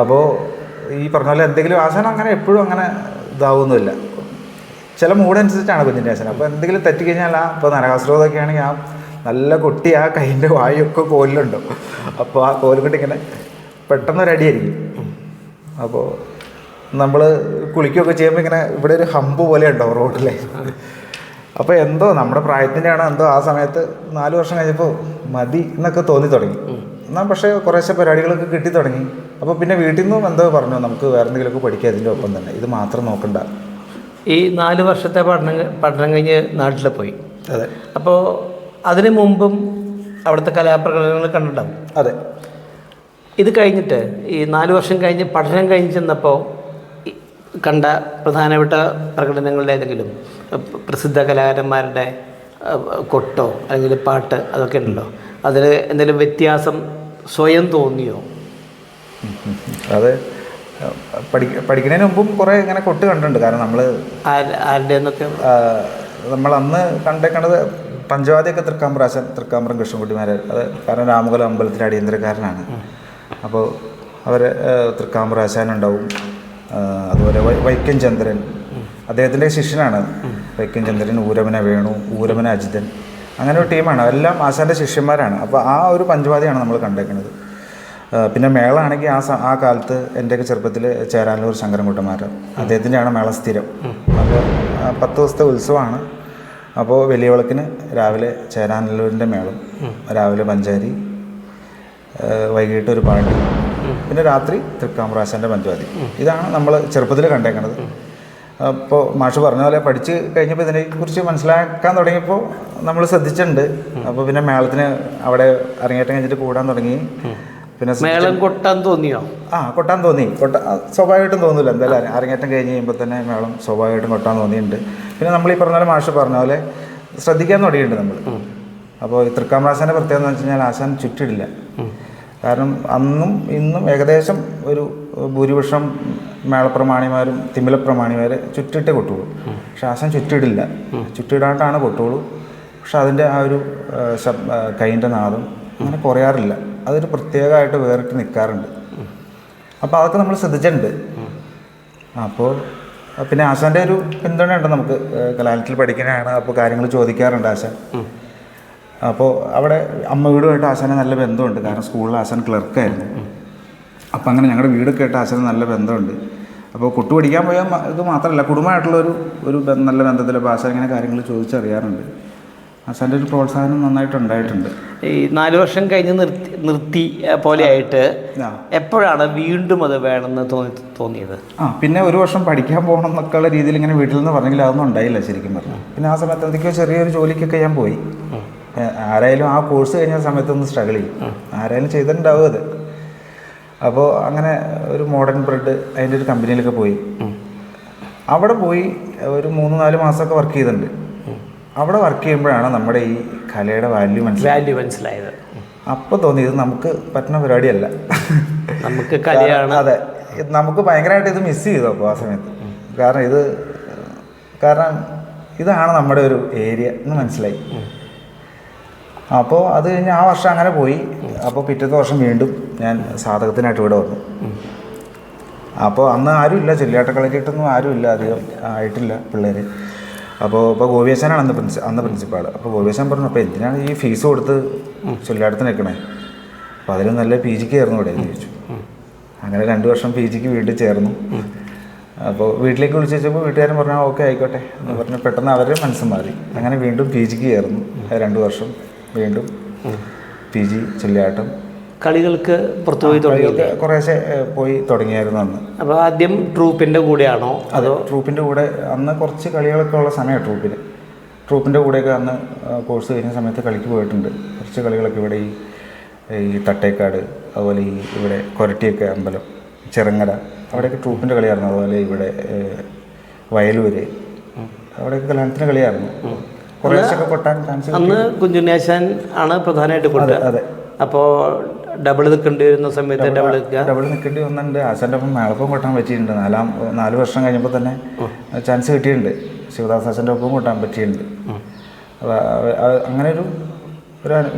അപ്പോൾ ഈ പറഞ്ഞ പോലെ എന്തെങ്കിലും ആശാനം അങ്ങനെ എപ്പോഴും അങ്ങനെ ഇതാവുന്നില്ല, ചില മൂടനുസരിച്ചാണ് കുഞ്ഞിനാശാനം. അപ്പോൾ എന്തെങ്കിലും തെറ്റിക്കഴിഞ്ഞാൽ ഇപ്പോൾ നരകാസുരമൊക്കെ ആണെങ്കിൽ നല്ല കുട്ടി ആ കൈൻ്റെ വായൊക്കെ കോലിലുണ്ടാവും. അപ്പോൾ ആ കോലും കൊണ്ട് ഇങ്ങനെ പെട്ടെന്നൊരടിയായിരിക്കും. അപ്പോൾ നമ്മൾ കുളിക്കുകയൊക്കെ ചെയ്യുമ്പോൾ ഇങ്ങനെ ഇവിടെ ഒരു ഹമ്പ് പോലെ ഉണ്ടാവും റോഡിലെ. അപ്പോൾ എന്തോ നമ്മുടെ പ്രായത്തിൻ്റെയാണോ എന്തോ ആ സമയത്ത് 4 വർഷം കഴിഞ്ഞപ്പോൾ മതി എന്നൊക്കെ തോന്നി തുടങ്ങി. എന്നാൽ പക്ഷേ കുറേശ്ശെ പരിപാടികളൊക്കെ കിട്ടി തുടങ്ങി. അപ്പോൾ പിന്നെ വീട്ടിൽ നിന്നും എന്തോ പറഞ്ഞു, നമുക്ക് വേറെ എന്തെങ്കിലുമൊക്കെ പഠിക്കുക, അതിൻ്റെ ഒപ്പം തന്നെ ഇത് മാത്രം നോക്കണ്ട. ഈ 4 വർഷത്തെ പഠനം കഴിഞ്ഞ് നാട്ടിൽ പോയി. അതെ. അപ്പോൾ അതിന് മുമ്പും അവിടുത്തെ കലാപ്രകടനങ്ങൾ കണ്ടിട്ടുണ്ടാവും. അതെ. ഇത് കഴിഞ്ഞിട്ട് ഈ 4 വർഷം കഴിഞ്ഞ് പഠനം കഴിഞ്ഞ് ചെന്നപ്പോൾ കണ്ട പ്രധാനപ്പെട്ട പ്രകടനങ്ങളുടെ ഏതെങ്കിലും പ്രസിദ്ധ കലാകാരന്മാരുടെ കൊട്ടോ അല്ലെങ്കിൽ പാട്ട് അതൊക്കെ ഉണ്ടല്ലോ, അതിൽ എന്തെങ്കിലും വ്യത്യാസം സ്വയം തോന്നിയോ? അത് പഠിക്കുന്നതിന് മുമ്പും കുറേ ഇങ്ങനെ കൊട്ട് കണ്ടിട്ടുണ്ട്. കാരണം നമ്മൾ ആരുടെ എന്നൊക്കെ നമ്മൾ അന്ന് കണ്ടേക്കണത് പഞ്ചവാദിയൊക്കെ തൃക്കാമ്പ്രം കൃഷ്ണൻകുട്ടിമാരെ. അത് കാരണം രാമകുലം അമ്പലത്തിലെ അടിയന്തരക്കാരനാണ്. അപ്പോൾ അവർ തൃക്കാമ്പൂർ ആശാനുണ്ടാവും, അതുപോലെ വൈക്കം ചന്ദ്രൻ, അദ്ദേഹത്തിൻ്റെ ശിഷ്യനാണ് വൈക്കം ചന്ദ്രൻ, ഊരമന വേണു, ഊരമന അജിതൻ, അങ്ങനെ ഒരു ടീമാണ്. എല്ലാം ആശാൻ്റെ ശിഷ്യന്മാരാണ്. അപ്പോൾ ആ ഒരു പഞ്ചവാദിയാണ് നമ്മൾ കണ്ടേക്കുന്നത്. പിന്നെ മേളമാണെങ്കിൽ ആ കാലത്ത് എൻ്റെയൊക്കെ ചെറുപ്പത്തിൽ ചേരാനൂർ ശങ്കരൻകുട്ടന്മാരൻ, അദ്ദേഹത്തിൻ്റെയാണ് മേള സ്ഥിരം. അപ്പോൾ 10 ദിവസത്തെ ഉത്സവമാണ്. അപ്പോൾ വലിയ വിളക്കിന് രാവിലെ ചേരാനല്ലൂരിൻ്റെ മേളം, രാവിലെ പഞ്ചാരി, വൈകിട്ട് ഒരു പാട്ട്, പിന്നെ രാത്രി തൃക്കാമ്പുറാശാൻ്റെ പഞ്ചവാദി. ഇതാണ് നമ്മൾ ചെറുപ്പത്തിൽ കണ്ടേക്കുന്നത്. അപ്പോൾ മാഷ് പറഞ്ഞ പോലെ പഠിച്ച് കഴിഞ്ഞപ്പോൾ ഇതിനെക്കുറിച്ച് മനസ്സിലാക്കാൻ തുടങ്ങിയപ്പോൾ നമ്മൾ ശ്രദ്ധിച്ചിട്ടുണ്ട്. അപ്പോൾ പിന്നെ മേളത്തിന് അവിടെ അരങ്ങേറ്റം കഴിഞ്ഞിട്ട് കൂടാൻ തുടങ്ങി. പിന്നെ മേളം കൊട്ടാൻ തോന്നിയോ? കൊട്ടാൻ തോന്നി. സ്വാഭാവികമായിട്ടും തോന്നില്ല. എന്തായാലും അരങ്ങേറ്റം കഴിഞ്ഞ് കഴിയുമ്പോൾ തന്നെ മേളം സ്വാഭാവികമായിട്ടും കൊട്ടാൻ തോന്നിയിട്ടുണ്ട്. പിന്നെ നമ്മൾ ഈ പറഞ്ഞ പോലെ മാഷ് പറഞ്ഞ പോലെ ശ്രദ്ധിക്കാൻ തുടങ്ങിയിട്ടുണ്ട് നമ്മൾ. അപ്പോൾ ഈ തൃക്കാമ്പുറാശാൻ്റെ പ്രത്യേകത എന്ന് വെച്ച് കഴിഞ്ഞാൽ ആശാൻ ചുറ്റിടില്ല. കാരണം അന്നും ഇന്നും ഏകദേശം ഒരു ഭൂരിപക്ഷം മേളപ്രമാണിമാരും തിമിലപ്രമാണിമാർ ചുറ്റിട്ടേ കൊട്ടുള്ളൂ. പക്ഷെ ആശാൻ ചുറ്റിടില്ല. ചുറ്റിടാണ്ടാണ് കൊട്ടുള്ളൂ. പക്ഷെ അതിൻ്റെ ആ ഒരു കൈൻ്റെ നാദം അങ്ങനെ കുറയാറില്ല. അതൊരു പ്രത്യേകമായിട്ട് വേറിട്ട് നിൽക്കാറുണ്ട്. അപ്പോൾ അതൊക്കെ നമ്മൾ ശ്രദ്ധിച്ചിട്ടുണ്ട്. അപ്പോൾ പിന്നെ ആശാൻ്റെ ഒരു പിന്തുണയുണ്ട് നമുക്ക്. കലാലയത്തിൽ പഠിക്കാനാണ്. അപ്പോൾ കാര്യങ്ങൾ ചോദിക്കാറുണ്ട് ആശാൻ. അപ്പോൾ അവിടെ അമ്മ വീടുമായിട്ട് ആശാന് നല്ല ബന്ധമുണ്ട്. കാരണം സ്കൂളിൽ ആശാൻ ക്ലർക്കായിരുന്നു. അപ്പോൾ അങ്ങനെ ഞങ്ങളുടെ വീടൊക്കെ ആയിട്ട് ആശാന് നല്ല ബന്ധമുണ്ട്. അപ്പോൾ കൊട്ടു പഠിക്കാൻ പോയാൽ ഇത് മാത്രമല്ല, കുടുംബമായിട്ടുള്ളൊരു നല്ല ബന്ധത്തിൽ അപ്പോൾ ആശാൻ ഇങ്ങനെ കാര്യങ്ങൾ ചോദിച്ചറിയാറുണ്ട്. ആശാൻ്റെ ഒരു പ്രോത്സാഹനം നന്നായിട്ടുണ്ടായിട്ടുണ്ട്. ഈ 4 വർഷം കഴിഞ്ഞ് നിർത്തി പോലെയായിട്ട് എപ്പോഴാണ് വീണ്ടും അത് വേണമെന്ന് തോന്നിയത്? പിന്നെ ഒരു വർഷം പഠിക്കാൻ പോകണം എന്നൊക്കെയുള്ള രീതിയിൽ ഇങ്ങനെ വീട്ടിൽ നിന്ന് പറഞ്ഞെങ്കിൽ അതൊന്നും ഉണ്ടായില്ല ശരിക്കും പറഞ്ഞു. പിന്നെ ആ സമയത്ത് എന്തൊക്കെയോ ചെറിയൊരു ജോലിക്കൊക്കെ ഞാൻ പോയി. ആരായാലും ആ കോഴ്സ് കഴിഞ്ഞ സമയത്തൊന്ന് സ്ട്രഗിൾ ചെയ്യും. ആരായാലും ചെയ്തിട്ടുണ്ടാവും അത്. അപ്പോൾ അങ്ങനെ ഒരു മോഡേൺ ബ്രെഡ് അതിൻ്റെ ഒരു കമ്പനിയിലൊക്കെ പോയി. അവിടെ പോയി ഒരു 3-4 മാസമൊക്കെ വർക്ക് ചെയ്തിട്ടുണ്ട്. അവിടെ വർക്ക് ചെയ്യുമ്പോഴാണ് നമ്മുടെ ഈ കലയുടെ വാല്യൂ മനസ്സിലായത്. അപ്പോൾ തോന്നി ഇത് നമുക്ക് പറ്റുന്ന പരിപാടിയല്ല, നമുക്ക് കലയാണ്. അതെ, നമുക്ക് ഭയങ്കരമായിട്ട് ഇത് മിസ് ചെയ്തു അപ്പോൾ ആ സമയത്ത്. കാരണം ഇതാണ് നമ്മുടെ ഒരു ഏരിയ എന്ന് മനസ്സിലായി. അപ്പോൾ അത് കഴിഞ്ഞ് ആ വർഷം അങ്ങനെ പോയി. അപ്പോൾ പിറ്റത്തെ വർഷം വീണ്ടും ഞാൻ സാധകത്തിനായിട്ട് ഇവിടെ വന്നു. അപ്പോൾ അന്ന് ആരുമില്ല, ചെല്ലിയാട്ടക്കളരിയിട്ടൊന്നും ആരുമില്ല, അധികം ആയിട്ടില്ല പിള്ളേർ. അപ്പോൾ ഗോപിയാശാനാണ് അന്ന് പ്രിൻസിപ്പാൾ. അപ്പോൾ ഗോപിയാശാൻ പറഞ്ഞു, അപ്പോൾ എന്തിനാണ് ഈ ഫീസ് കൊടുത്ത് ചൊല്ലിയാട്ടത്തിന് നിൽക്കണേ? അപ്പോൾ അതിൽ നല്ല PGക്ക് ചേർന്നു ഇവിടെ എന്ന് ചോദിച്ചു. അങ്ങനെ 2 വർഷം PGക്ക് വീണ്ടും ചേർന്നു. അപ്പോൾ വീട്ടിലേക്ക് വിളിച്ച് വെച്ചപ്പോൾ വീട്ടുകാരൻ പറഞ്ഞാൽ ഓക്കെ ആയിക്കോട്ടെ എന്ന് പറഞ്ഞ് പെട്ടെന്ന് അവരുടെ മനസ്സ് മാറി. അങ്ങനെ വീണ്ടും PGക്ക് ചേർന്നു. 2 വർഷം വീണ്ടും PG ചൊല്ലിയാട്ടം. കളികൾക്ക് പുറത്തുപോയി തുടങ്ങി? കുറേശ്ശെ പോയി തുടങ്ങിയായിരുന്നു അന്ന്. അപ്പോൾ ആദ്യം ട്രൂപ്പിൻ്റെ കൂടെയാണോ? അതോ ട്രൂപ്പിൻ്റെ കൂടെ അന്ന് കുറച്ച് കളികളൊക്കെ ഉള്ള സമയമാണ് ട്രൂപ്പിൻ്റെ കൂടെയൊക്കെ അന്ന് കോഴ്സ് കഴിഞ്ഞ സമയത്ത് കളിക്ക് പോയിട്ടുണ്ട്. കുറച്ച് കളികളൊക്കെ ഇവിടെ ഈ തട്ടേക്കാട്, അതുപോലെ ഇവിടെ കൊരട്ടിയൊക്കെ അമ്പലം, ചെറങ്ങര, അവിടെയൊക്കെ ട്രൂപ്പിൻ്റെ കളിയായിരുന്നു. അതുപോലെ ഇവിടെ വയലൂര്, അവിടെയൊക്കെ കല്യാണത്തിന് കളിയായിരുന്നു. കുറേശ്ശൊക്കെ കൊട്ടാൻ ചാൻസ്. അന്ന് കുഞ്ഞുണ്ണിയാശാൻ ആണ് പ്രധാനമായിട്ട് കൊട്ടുക. അതെ. അപ്പോൾ ഡബിൾ നിൽക്കേണ്ടി വരുന്ന സമയത്ത് ഡബിൾ നിൽക്കേണ്ടി വന്നിട്ടുണ്ട്. ആശാൻ്റെ ഒപ്പം മേളപ്പം കൊട്ടാൻ പറ്റിയിട്ടുണ്ട്. 4 വർഷം കഴിഞ്ഞപ്പോൾ തന്നെ ചാൻസ് കിട്ടിയിട്ടുണ്ട്. ശിവദാസ് ആശാൻ്റെ ഒപ്പം കൊട്ടാൻ പറ്റിയിട്ടുണ്ട്. അങ്ങനെ ഒരു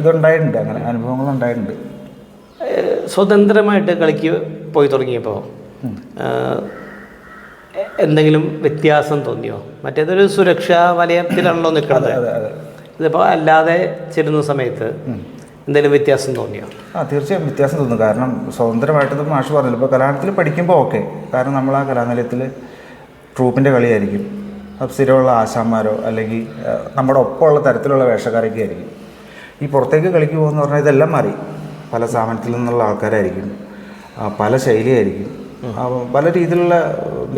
ഇതുണ്ടായിട്ടുണ്ട്, അങ്ങനെ അനുഭവങ്ങളുണ്ടായിട്ടുണ്ട്. സ്വതന്ത്രമായിട്ട് കളിക്ക് പോയി തുടങ്ങിയപ്പോൾ എന്തെങ്കിലും വ്യത്യാസം തോന്നിയോ? മറ്റേതൊരു സുരക്ഷാ വലയത്തിലാണല്ലോ നിൽക്കുന്നത്. ഇതിപ്പോൾ അല്ലാതെ ചെല്ലുന്ന സമയത്ത് എന്തെങ്കിലും വ്യത്യാസം തോന്നിയോ? തീർച്ചയായും വ്യത്യാസം തോന്നുന്നു. കാരണം സ്വതന്ത്രമായിട്ട് മാഷ് പറഞ്ഞല്ലോ, ഇപ്പോൾ കലാലയത്തിൽ പഠിക്കുമ്പോൾ ഓക്കെ, കാരണം നമ്മൾ ആ കലാനിലയത്തിൽ ട്രൂപ്പിൻ്റെ കളിയായിരിക്കും. സ്ഥിരമുള്ള ആശാന്മാരോ അല്ലെങ്കിൽ നമ്മുടെ ഒപ്പമുള്ള തരത്തിലുള്ള വേഷക്കാരൊക്കെ ആയിരിക്കും. ഈ പുറത്തേക്ക് കളിക്ക് പോകുമെന്ന് പറഞ്ഞാൽ ഇതെല്ലാം മാറി. പല സ്ഥാപനത്തിൽ നിന്നുള്ള ആൾക്കാരായിരിക്കും, പല ശൈലിയായിരിക്കും, പല രീതിയിലുള്ള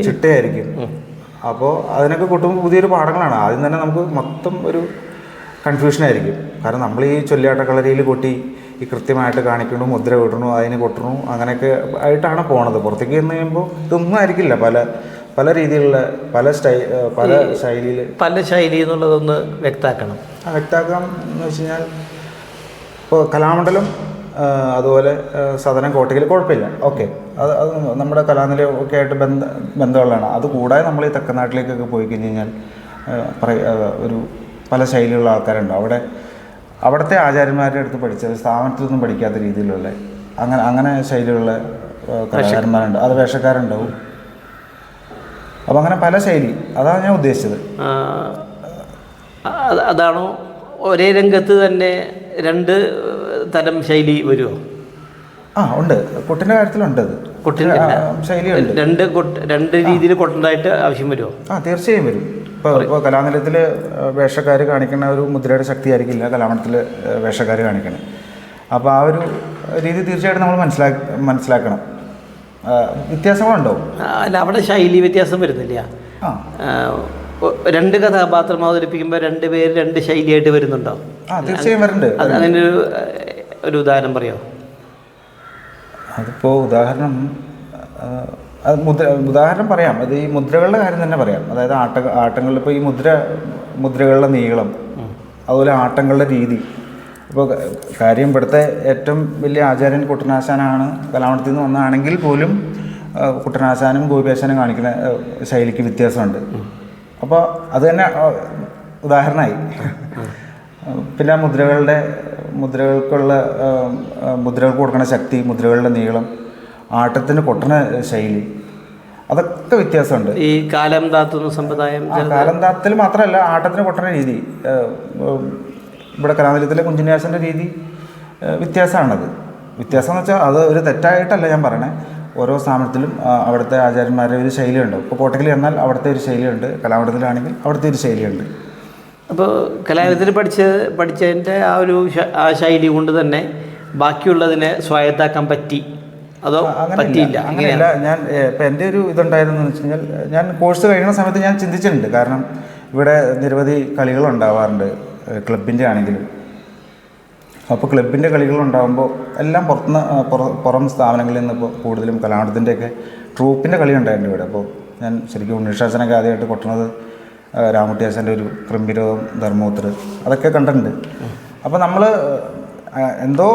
ചിട്ടയായിരിക്കും. അപ്പോൾ അതിനൊക്കെ കൊട്ടുമ്പോൾ പുതിയൊരു പാഠങ്ങളാണ്. ആദ്യം തന്നെ നമുക്ക് മൊത്തം ഒരു കൺഫ്യൂഷനായിരിക്കും. കാരണം നമ്മൾ ഈ ചൊല്ലിയാട്ടക്കളരിയിൽ കൊട്ടി ഈ കൃത്യമായിട്ട് കാണിക്കണു, മുദ്ര വിടണു, അതിന് കൊട്ടണു, അങ്ങനെയൊക്കെ ആയിട്ടാണ് പോണത്. പുറത്തേക്ക് ചെന്ന് കഴിയുമ്പോൾ ഇതൊന്നും ആയിരിക്കില്ല. പല രീതിയിലുള്ള പല ശൈലിയിൽ പല ശൈലി എന്നുള്ളതൊന്ന് വ്യക്തമാക്കാം എന്ന് വെച്ച് കഴിഞ്ഞാൽ, ഇപ്പോൾ കലാമണ്ഡലം അതുപോലെ സദനം കോട്ടയിൽ കുഴപ്പമില്ല, ഓക്കെ, അത് നമ്മുടെ കലാനിലയം ഒക്കെ ആയിട്ട് ബന്ധമുള്ളതാണ്. അതുകൂടാതെ നമ്മൾ ഈ തെക്കനാട്ടിലേക്കൊക്കെ പോയി കഴിഞ്ഞ് കഴിഞ്ഞാൽ ഒരു പല ശൈലിയുള്ള ആൾക്കാരുണ്ട്. അവിടുത്തെ ആചാര്യന്മാരുടെ അടുത്ത് പഠിച്ചത് സ്ഥാപനത്തിലൊന്നും പഠിക്കാത്ത രീതിയിലുള്ള അങ്ങനെ അങ്ങനെ ശൈലിയുള്ള കലാകാരന്മാരുണ്ട്, അത് വേഷക്കാരുണ്ടാവും. അപ്പോൾ അങ്ങനെ പല ശൈലി, അതാണ് ഞാൻ ഉദ്ദേശിച്ചത്. അതാണോ ഒരേ രംഗത്ത് തന്നെ 2 തരം ശൈലി വരുമോ? ഉണ്ട്, കൊട്ടിൻ്റെ കാര്യത്തിലുണ്ട്. അത് കൊട്ടിൻ്റെ ശൈലിയുണ്ട്. 2 രീതിയിൽ കൊട്ടേണ്ടതായിട്ട് ആവശ്യം വരുമോ? തീർച്ചയായും വരും. ഇപ്പോൾ കലാനിലയത്തിൽ വേഷക്കാർ കാണിക്കുന്ന ഒരു മുദ്രയുടെ ശക്തി ആയിരിക്കില്ല കലാമണ്ഡലത്തിൽ വേഷക്കാർ കാണിക്കണം. അപ്പോൾ ആ ഒരു രീതി തീർച്ചയായിട്ടും നമ്മൾ മനസ്സിലാക്കണം. വ്യത്യാസങ്ങളുണ്ടാവും. അല്ല, അവിടെ ശൈലി വ്യത്യാസം വരുന്നില്ല. 2 കഥാപാത്രം അവതരിപ്പിക്കുമ്പോൾ 2 പേര് 2 ശൈലിയായിട്ട് വരുന്നുണ്ടോ? തീർച്ചയായും വരുന്നുണ്ട്. അങ്ങനെ ഒരു ഉദാഹരണം പറയുമോ? അതിപ്പോൾ ഉദാഹരണം പറയാം. അത് ഈ മുദ്രകളുടെ കാര്യം തന്നെ പറയാം. അതായത് ആട്ടങ്ങളിൽ ഇപ്പോൾ ഈ മുദ്രകളുടെ നീളം, അതുപോലെ ആട്ടങ്ങളുടെ രീതി. ഇപ്പോൾ കാര്യം ഇവിടുത്തെ ഏറ്റവും വലിയ ആചാര്യൻ കുട്ടനാശാനാണ് കലാമണ്ഡലത്തിൽ നിന്ന് വന്നതാണെങ്കിൽ പോലും കുട്ടനാശാനും ഗോപിയാശാനും കാണിക്കുന്ന ശൈലിക്ക് വ്യത്യാസമുണ്ട്. അപ്പോൾ അത് തന്നെ ഉദാഹരണമായി. പിന്നെ മുദ്രകൾക്ക് കൊടുക്കുന്ന ശക്തി, മുദ്രകളുടെ നീളം, ആട്ടത്തിന് കൊട്ടുന്ന ശൈലി, അതൊക്കെ വ്യത്യാസമുണ്ട്. ഈ കാലം താത്തുന്ന സമ്പ്രദായം, കാലം താത്തിൽ മാത്രമല്ല, ആട്ടത്തിന് കൊട്ടുന്ന രീതി. ഇവിടെ കലാനിലയത്തിലെ കുഞ്ചുണ്ണിയാശൻ്റെ രീതി വ്യത്യാസമാണത്. വ്യത്യാസം എന്ന് വെച്ചാൽ അത് ഒരു തെറ്റായിട്ടല്ല ഞാൻ പറയണേ. ഓരോ സ്ഥാപനത്തിലും അവിടുത്തെ ആചാര്യന്മാരുടെ ഒരു ശൈലിയുണ്ട്. ഇപ്പോൾ കോട്ടക്കൽ എന്നാൽ അവിടുത്തെ ഒരു ശൈലിയുണ്ട്, കലാമണ്ഡലത്തിലാണെങ്കിൽ അവിടുത്തെ ഒരു ശൈലിയുണ്ട്. അപ്പോൾ കലാലയത്തിൽ പഠിച്ചതിൻ്റെ ആ ശൈലി കൊണ്ട് തന്നെ ബാക്കിയുള്ളതിനെ സ്വായത്താക്കാൻ പറ്റി, അതോ പറ്റിയില്ല? അങ്ങനെയല്ല. ഞാൻ ഇപ്പം എൻ്റെ ഒരു ഇതുണ്ടായിരുന്നെന്ന് വെച്ച് കഴിഞ്ഞാൽ, ഞാൻ കോഴ്സ് കഴിയുന്ന സമയത്ത് ഞാൻ ചിന്തിച്ചിട്ടുണ്ട്. കാരണം ഇവിടെ നിരവധി കളികളുണ്ടാവാറുണ്ട്, ക്ലബിൻ്റെ ആണെങ്കിലും. അപ്പോൾ ക്ലബിൻ്റെ കളികളുണ്ടാകുമ്പോൾ എല്ലാം പുറം സ്ഥാപനങ്ങളിൽ നിന്ന് ഇപ്പോൾ കൂടുതലും കലാമണ്ഡലത്തിൻ്റെയൊക്കെ ട്രൂപ്പിൻ്റെ കളി ഉണ്ടായിട്ടുണ്ട് ഇവിടെ. അപ്പോൾ ഞാൻ ശരിക്കും ഉണ്ണിഷാസനൊക്കെ ആദ്യമായിട്ട് കൊട്ടുന്നത് രാമുട്ടിയാസൻ്റെ ഒരു ക്രിംബിരോധം, ധർമ്മപുത്ര, അതൊക്കെ കണ്ടിട്ടുണ്ട്. അപ്പോൾ നമ്മൾ എന്തോ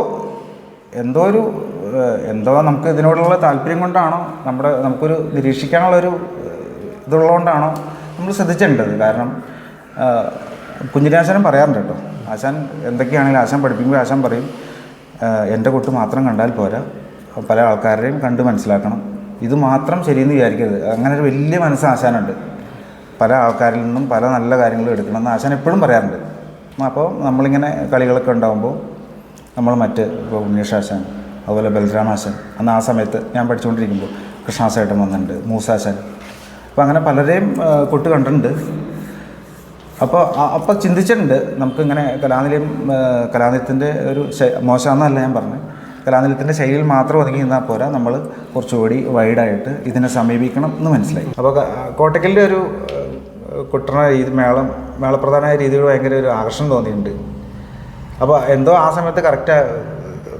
നമുക്ക് ഇതിനോടുള്ള താല്പര്യം കൊണ്ടാണോ, നമുക്കൊരു നിരീക്ഷിക്കാനുള്ളൊരു ഇതുള്ളതുകൊണ്ടാണോ നമ്മൾ ശ്രദ്ധിച്ചിട്ടുണ്ട്. കാരണം കുഞ്ഞിരാശാനും പറയാറുണ്ട് കേട്ടോ. ആശാൻ എന്തൊക്കെയാണെങ്കിലും ആശാൻ പഠിപ്പിക്കുമ്പോൾ ആശാൻ പറയും, എൻ്റെ കൊട്ട് മാത്രം കണ്ടാൽ പോരാ, പല ആൾക്കാരുടെയും കണ്ട് മനസ്സിലാക്കണം, ഇത് മാത്രം ശരിയെന്ന് വിചാരിക്കരുത്. അങ്ങനെ ഒരു വലിയ മനസ്സ് ആശാനുണ്ട്. പല ആൾക്കാരിൽ നിന്നും പല നല്ല കാര്യങ്ങളും എടുക്കണമെന്ന് ആശാൻ എപ്പോഴും പറയാറുണ്ട്. അപ്പോൾ നമ്മളിങ്ങനെ കളികളൊക്കെ ഉണ്ടാകുമ്പോൾ നമ്മൾ ഇപ്പോൾ ഉണ്ണീഷാശാൻ, അതുപോലെ ബലരാമാശാൻ, അന്ന് ആ സമയത്ത് ഞാൻ പഠിച്ചുകൊണ്ടിരിക്കുമ്പോൾ കൃഷ്ണാസേട്ടൻ വന്നിട്ടുണ്ട്, മൂസാശാൻ, അപ്പോൾ അങ്ങനെ പലരെയും കൊട്ട് കണ്ടിട്ടുണ്ട്. അപ്പോൾ ചിന്തിച്ചിട്ടുണ്ട്, നമുക്കിങ്ങനെ കലാനിലയത്തിൻ്റെ ഒരു മോശമെന്നല്ല ഞാൻ പറഞ്ഞത്, കലാനിലയത്തിൻ്റെ ശൈലിയിൽ മാത്രം ഒതുങ്ങി നിന്നാൽ പോരാ, നമ്മൾ കുറച്ചുകൂടി വൈഡായിട്ട് ഇതിനെ സമീപിക്കണം എന്ന് മനസ്സിലായി. അപ്പോൾ കോട്ടക്കലിൻ്റെ ഒരു കൊട്ടണ രീതി, മേളപ്രധാനമായ രീതികൾ ഭയങ്കര ഒരു ആകർഷണം തോന്നിയിട്ടുണ്ട്. അപ്പോൾ എന്തോ ആ സമയത്ത് കറക്റ്റ്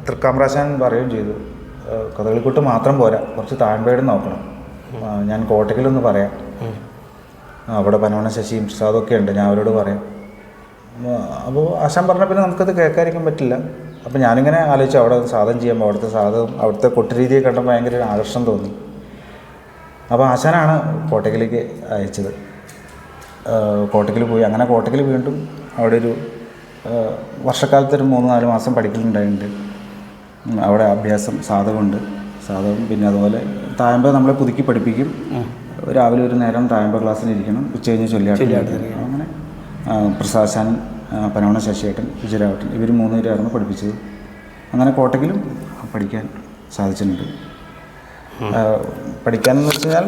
തൃക്കാമ്പ്രാശാൻ പറയുകയും ചെയ്തു, കഥകളിക്കൊട്ട് മാത്രം പോരാ, കുറച്ച് താഴ്മ്പേടും നോക്കണം. ഞാൻ കോട്ടക്കലൊന്ന് പറയാം, അവിടെ പനവണ ശശിയും പ്രസാദൊക്കെ ഉണ്ട്, ഞാൻ അവരോട് പറയാം. അപ്പോൾ ആശാൻ പറഞ്ഞ പിന്നെ നമുക്കത് കേൾക്കാതിരിക്കാൻ പറ്റില്ല. അപ്പോൾ ഞാനിങ്ങനെ ആലോചിച്ചു, അവിടെ സാധനം ചെയ്യുമ്പോൾ അവിടുത്തെ കൊട്ട് രീതിയെ കണ്ടപ്പോൾ ഭയങ്കര ഒരു ആകർഷണം തോന്നി. അപ്പോൾ ആശാനാണ് കോട്ടക്കലേക്ക് അയച്ചത്. കോട്ടക്കൽ പോയി, അങ്ങനെ കോട്ടക്കൽ വീണ്ടും അവിടെ ഒരു വർഷക്കാലത്ത് ഒരു 3-4 മാസം പഠിക്കലുണ്ടായിട്ടുണ്ട്. അവിടെ അഭ്യാസം സാധകമുണ്ട്, പിന്നെ അതുപോലെ തായമ്പ നമ്മളെ പുതുക്കി പഠിപ്പിക്കും. രാവിലെ ഒരു നേരം തായമ്പ ക്ലാസ്സിലിരിക്കണം, ഉച്ച കഴിഞ്ഞ് ചൊല്ലിയാട്ടം. അങ്ങനെ പ്രസാദാശാൻ, പനവണ ശശിയേട്ടൻ, വിജയരാവട്ടൻ, ഇവർ 3 പേരായിരുന്നു പഠിപ്പിച്ചത്. അങ്ങനെ കോട്ടക്കിലും പഠിക്കാൻ സാധിച്ചിട്ടുണ്ട്. പഠിക്കാനെന്ന് വെച്ച് കഴിഞ്ഞാൽ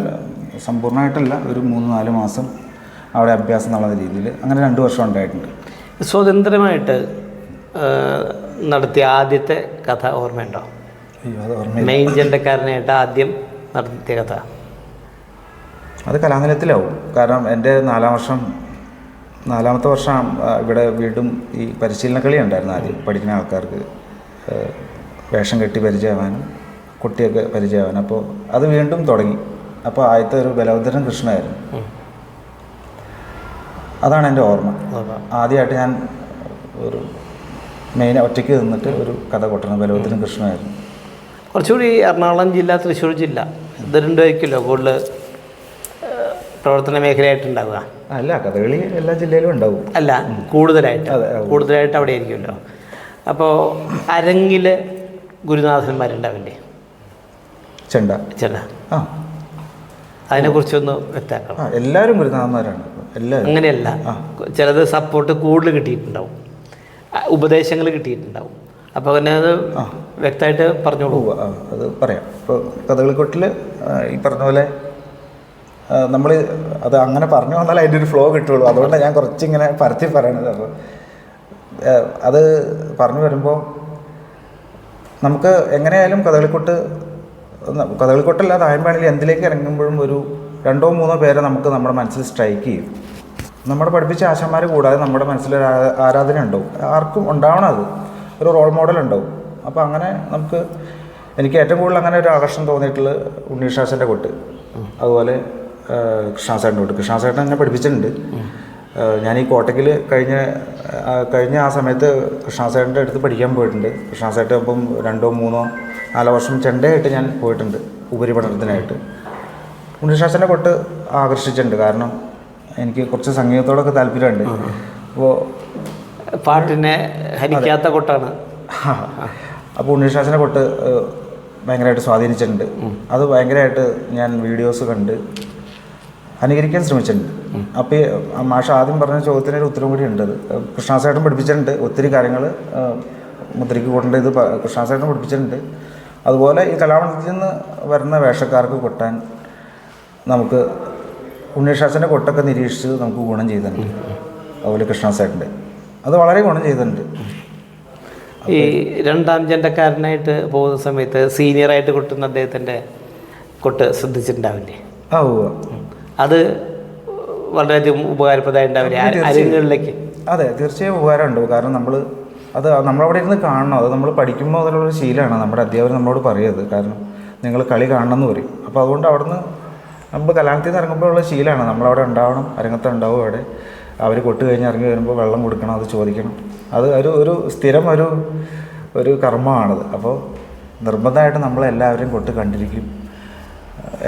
സമ്പൂർണ്ണമായിട്ടല്ല, ഒരു 3-4 മാസം അവിടെ അഭ്യാസം എന്നുള്ള രീതിയിൽ അങ്ങനെ 2 വർഷം ഉണ്ടായിട്ടുണ്ട്. സ്വതന്ത്രമായിട്ട് നടത്തിയ ആദ്യത്തെ കഥ ഓർമ്മയുണ്ടോ? അത് ഓർമ്മ. മെയിൻ ചെണ്ടക്കാരനായിട്ട് ആദ്യം നടത്തിയ കഥ അത് കലാനിലയത്തിലാവും. കാരണം എൻ്റെ 4-ാമത്തെ വർഷം ഇവിടെ വീണ്ടും ഈ പരിശീലന കളി ഉണ്ടായിരുന്നു. ആദ്യം പഠിക്കുന്ന ആൾക്കാർക്ക് വേഷം കെട്ടി പരിചയമാവാനും കുട്ടിയൊക്കെ പരിചയമാവാനും. അപ്പോൾ അത് വീണ്ടും തുടങ്ങി. അപ്പോൾ ആദ്യത്തെ ഒരു ബലഭദ്രൻ കൃഷ്ണനായിരുന്നു. അതാണ് എൻ്റെ ഓർമ്മ. ആദ്യമായിട്ട് ഞാൻ ഒരു ഒറ്റയ്ക്ക് നിന്നിട്ട് ഒരു കഥ കൊട്ടണം ബലഭദ്രൻ കൃഷ്ണനായിരുന്നു. കുറച്ചുകൂടി എറണാകുളം ജില്ല, തൃശ്ശൂർ ജില്ല, ഇത് രണ്ടുമായിരിക്കുമല്ലോ കൂടുതൽ പ്രവർത്തന മേഖലയായിട്ടുണ്ടാവുക. അല്ല, കഥകളി എല്ലാ ജില്ലയിലും ഉണ്ടാവും. അല്ല, കൂടുതലായിട്ട് അവിടെ ആയിരിക്കുമല്ലോ. അപ്പോൾ അരങ്ങിൽ ഗുരുനാഥന്മാരുണ്ടാവില്ലേ? ചെണ്ട ആ അതിനെക്കുറിച്ചൊന്ന് വ്യക്തമാക്കണം. എല്ലാവരും ഗുരുനാഥന്മാരാണ്. എല്ലാവരും അങ്ങനെയല്ല, ചിലത് സപ്പോർട്ട് കൂടുതൽ കിട്ടിയിട്ടുണ്ടാവും, ഉപദേശങ്ങൾ കിട്ടിയിട്ടുണ്ടാവും. അപ്പോൾ അങ്ങനെ അത് വ്യക്തമായിട്ട് പറഞ്ഞോളൂ. അത് പറയാം. ഇപ്പോൾ കഥകളിക്കൊട്ടിൽ ഈ പറഞ്ഞ പോലെ നമ്മൾ അത് അങ്ങനെ പറഞ്ഞു വന്നാൽ അതിൻ്റെ ഒരു ഫ്ലോ കിട്ടുള്ളൂ. അതുകൊണ്ടാണ് ഞാൻ കുറച്ചിങ്ങനെ പരത്തി പറയണത്. അപ്പോൾ അത് പറഞ്ഞു വരുമ്പോൾ നമുക്ക് എങ്ങനെയായാലും കഥകളിക്കൊട്ടല്ല തായമ്പാണിയിൽ എന്തിലേക്ക് ഇറങ്ങുമ്പോഴും ഒരു 2-3 പേരെ നമുക്ക് നമ്മുടെ മനസ്സിൽ സ്ട്രൈക്ക് ചെയ്യും. നമ്മുടെ പഠിപ്പിച്ച ആശാന്മാർ കൂടാതെ നമ്മുടെ മനസ്സിലൊരു ആരാധന ഉണ്ടാവും, ആർക്കും ഉണ്ടാവണം. അത് ഒരു റോൾ മോഡൽ ഉണ്ടാവും. അപ്പോൾ അങ്ങനെ എനിക്ക് ഏറ്റവും കൂടുതൽ അങ്ങനെ ഒരു ആകർഷണം തോന്നിയിട്ടുള്ളത് ഉണ്ണീഷാശൻ്റെ കൊട്ട്, അതുപോലെ കൃഷ്ണാസേട്ടൻ്റെ കൊട്ട്. കൃഷ്ണാസേട്ടൻ എന്നെ പഠിപ്പിച്ചിട്ടുണ്ട്. ഞാൻ ഈ കോട്ടയ്ക്കിൽ കഴിഞ്ഞ ആ സമയത്ത് കൃഷ്ണാസേട്ടൻ്റെ അടുത്ത് പഠിക്കാൻ പോയിട്ടുണ്ട്. കൃഷ്ണാസേട്ടൻ അപ്പം 2-3-4 വർഷം ചെണ്ടയായിട്ട് ഞാൻ പോയിട്ടുണ്ട് ഉപരിപഠനത്തിനായിട്ട്. ഉണ്ണീഷാശൻ്റെ കൊട്ട് ആകർഷിച്ചിട്ടുണ്ട്. കാരണം എനിക്ക് കുറച്ച് സംഗീതത്തോടൊക്കെ താല്പര്യമുണ്ട്. അപ്പോൾ പാട്ടിനെ ഹരിക്കാത്ത കൊട്ടാണ്. അപ്പോൾ ഉണ്ണീഷാശൻ്റെ കൊട്ട് ഭയങ്കരമായിട്ട് സ്വാധീനിച്ചിട്ടുണ്ട്. അത് ഭയങ്കരമായിട്ട് ഞാൻ വീഡിയോസ് കണ്ട് അനുകരിക്കാൻ ശ്രമിച്ചിട്ടുണ്ട്. അപ്പോൾ മാഷ ആദ്യം പറഞ്ഞ ചോദ്യത്തിനൊരു ഉത്തരം കൂടി ഉണ്ട്. അത് കൃഷ്ണാസേട്ടൻ പഠിപ്പിച്ചിട്ടുണ്ട്. ഒത്തിരി കാര്യങ്ങൾ മുദ്രയ്ക്ക് കൊണ്ടത് ഇത് കൃഷ്ണാസേട്ടൻ പഠിപ്പിച്ചിട്ടുണ്ട്. അതുപോലെ ഈ കലാമണ്ഡലത്തിൽ നിന്ന് വരുന്ന വേഷക്കാർക്ക് കൊട്ടാൻ നമുക്ക് ഉണ്ണീഷാശൻ്റെ കൊട്ടൊക്കെ നിരീക്ഷിച്ച് നമുക്ക് ഗുണം ചെയ്തിട്ടുണ്ട്. അതുപോലെ കൃഷ്ണാസേട്ടൻ്റെ അത് വളരെ ഗുണം ചെയ്തിട്ടുണ്ട്. ഈ 2ാം ചെണ്ടക്കാരനായിട്ട് പോകുന്ന സമയത്ത് സീനിയറായിട്ട് കൊട്ടുന്ന അദ്ദേഹത്തിൻ്റെ കൊട്ട് ശ്രദ്ധിച്ചിട്ടുണ്ടാവില്ലേ? അത് വളരെയധികം ഉപകാരപ്രദമായി ഉണ്ടാവില്ലേ അരങ്ങുകളിലേക്ക്? അതെ, തീർച്ചയായും ഉപകാരമുണ്ട്. കാരണം നമ്മളവിടെ ഇരുന്ന് കാണണം. അത് നമ്മൾ പഠിക്കുമ്പോൾ അതിലുള്ളൊരു ശീലമാണ്. നമ്മുടെ അധ്യാപകർ നമ്മളോട് പറയുന്നത്. കാരണം നിങ്ങൾ കളി കാണണം എന്ന് പറയും. അപ്പോൾ അതുകൊണ്ട് അവിടുന്ന് നമ്മൾ കലാലയത്തിൽ നിന്ന് ഇറങ്ങുമ്പോഴുള്ള ശീലമാണ്. നമ്മളവിടെ ഉണ്ടാവണം, അരങ്ങത്ത് ഉണ്ടാവും. അവിടെ അവർ കൊട്ട് കഴിഞ്ഞ് ഇറങ്ങി വരുമ്പോൾ വെള്ളം കൊടുക്കണം, അത് ചോദിക്കണം. അത് ഒരു സ്ഥിരം ഒരു കർമ്മമാണത്. അപ്പോൾ നിർബന്ധമായിട്ട് നമ്മളെല്ലാവരും കൊട്ട് കണ്ടിരിക്കും.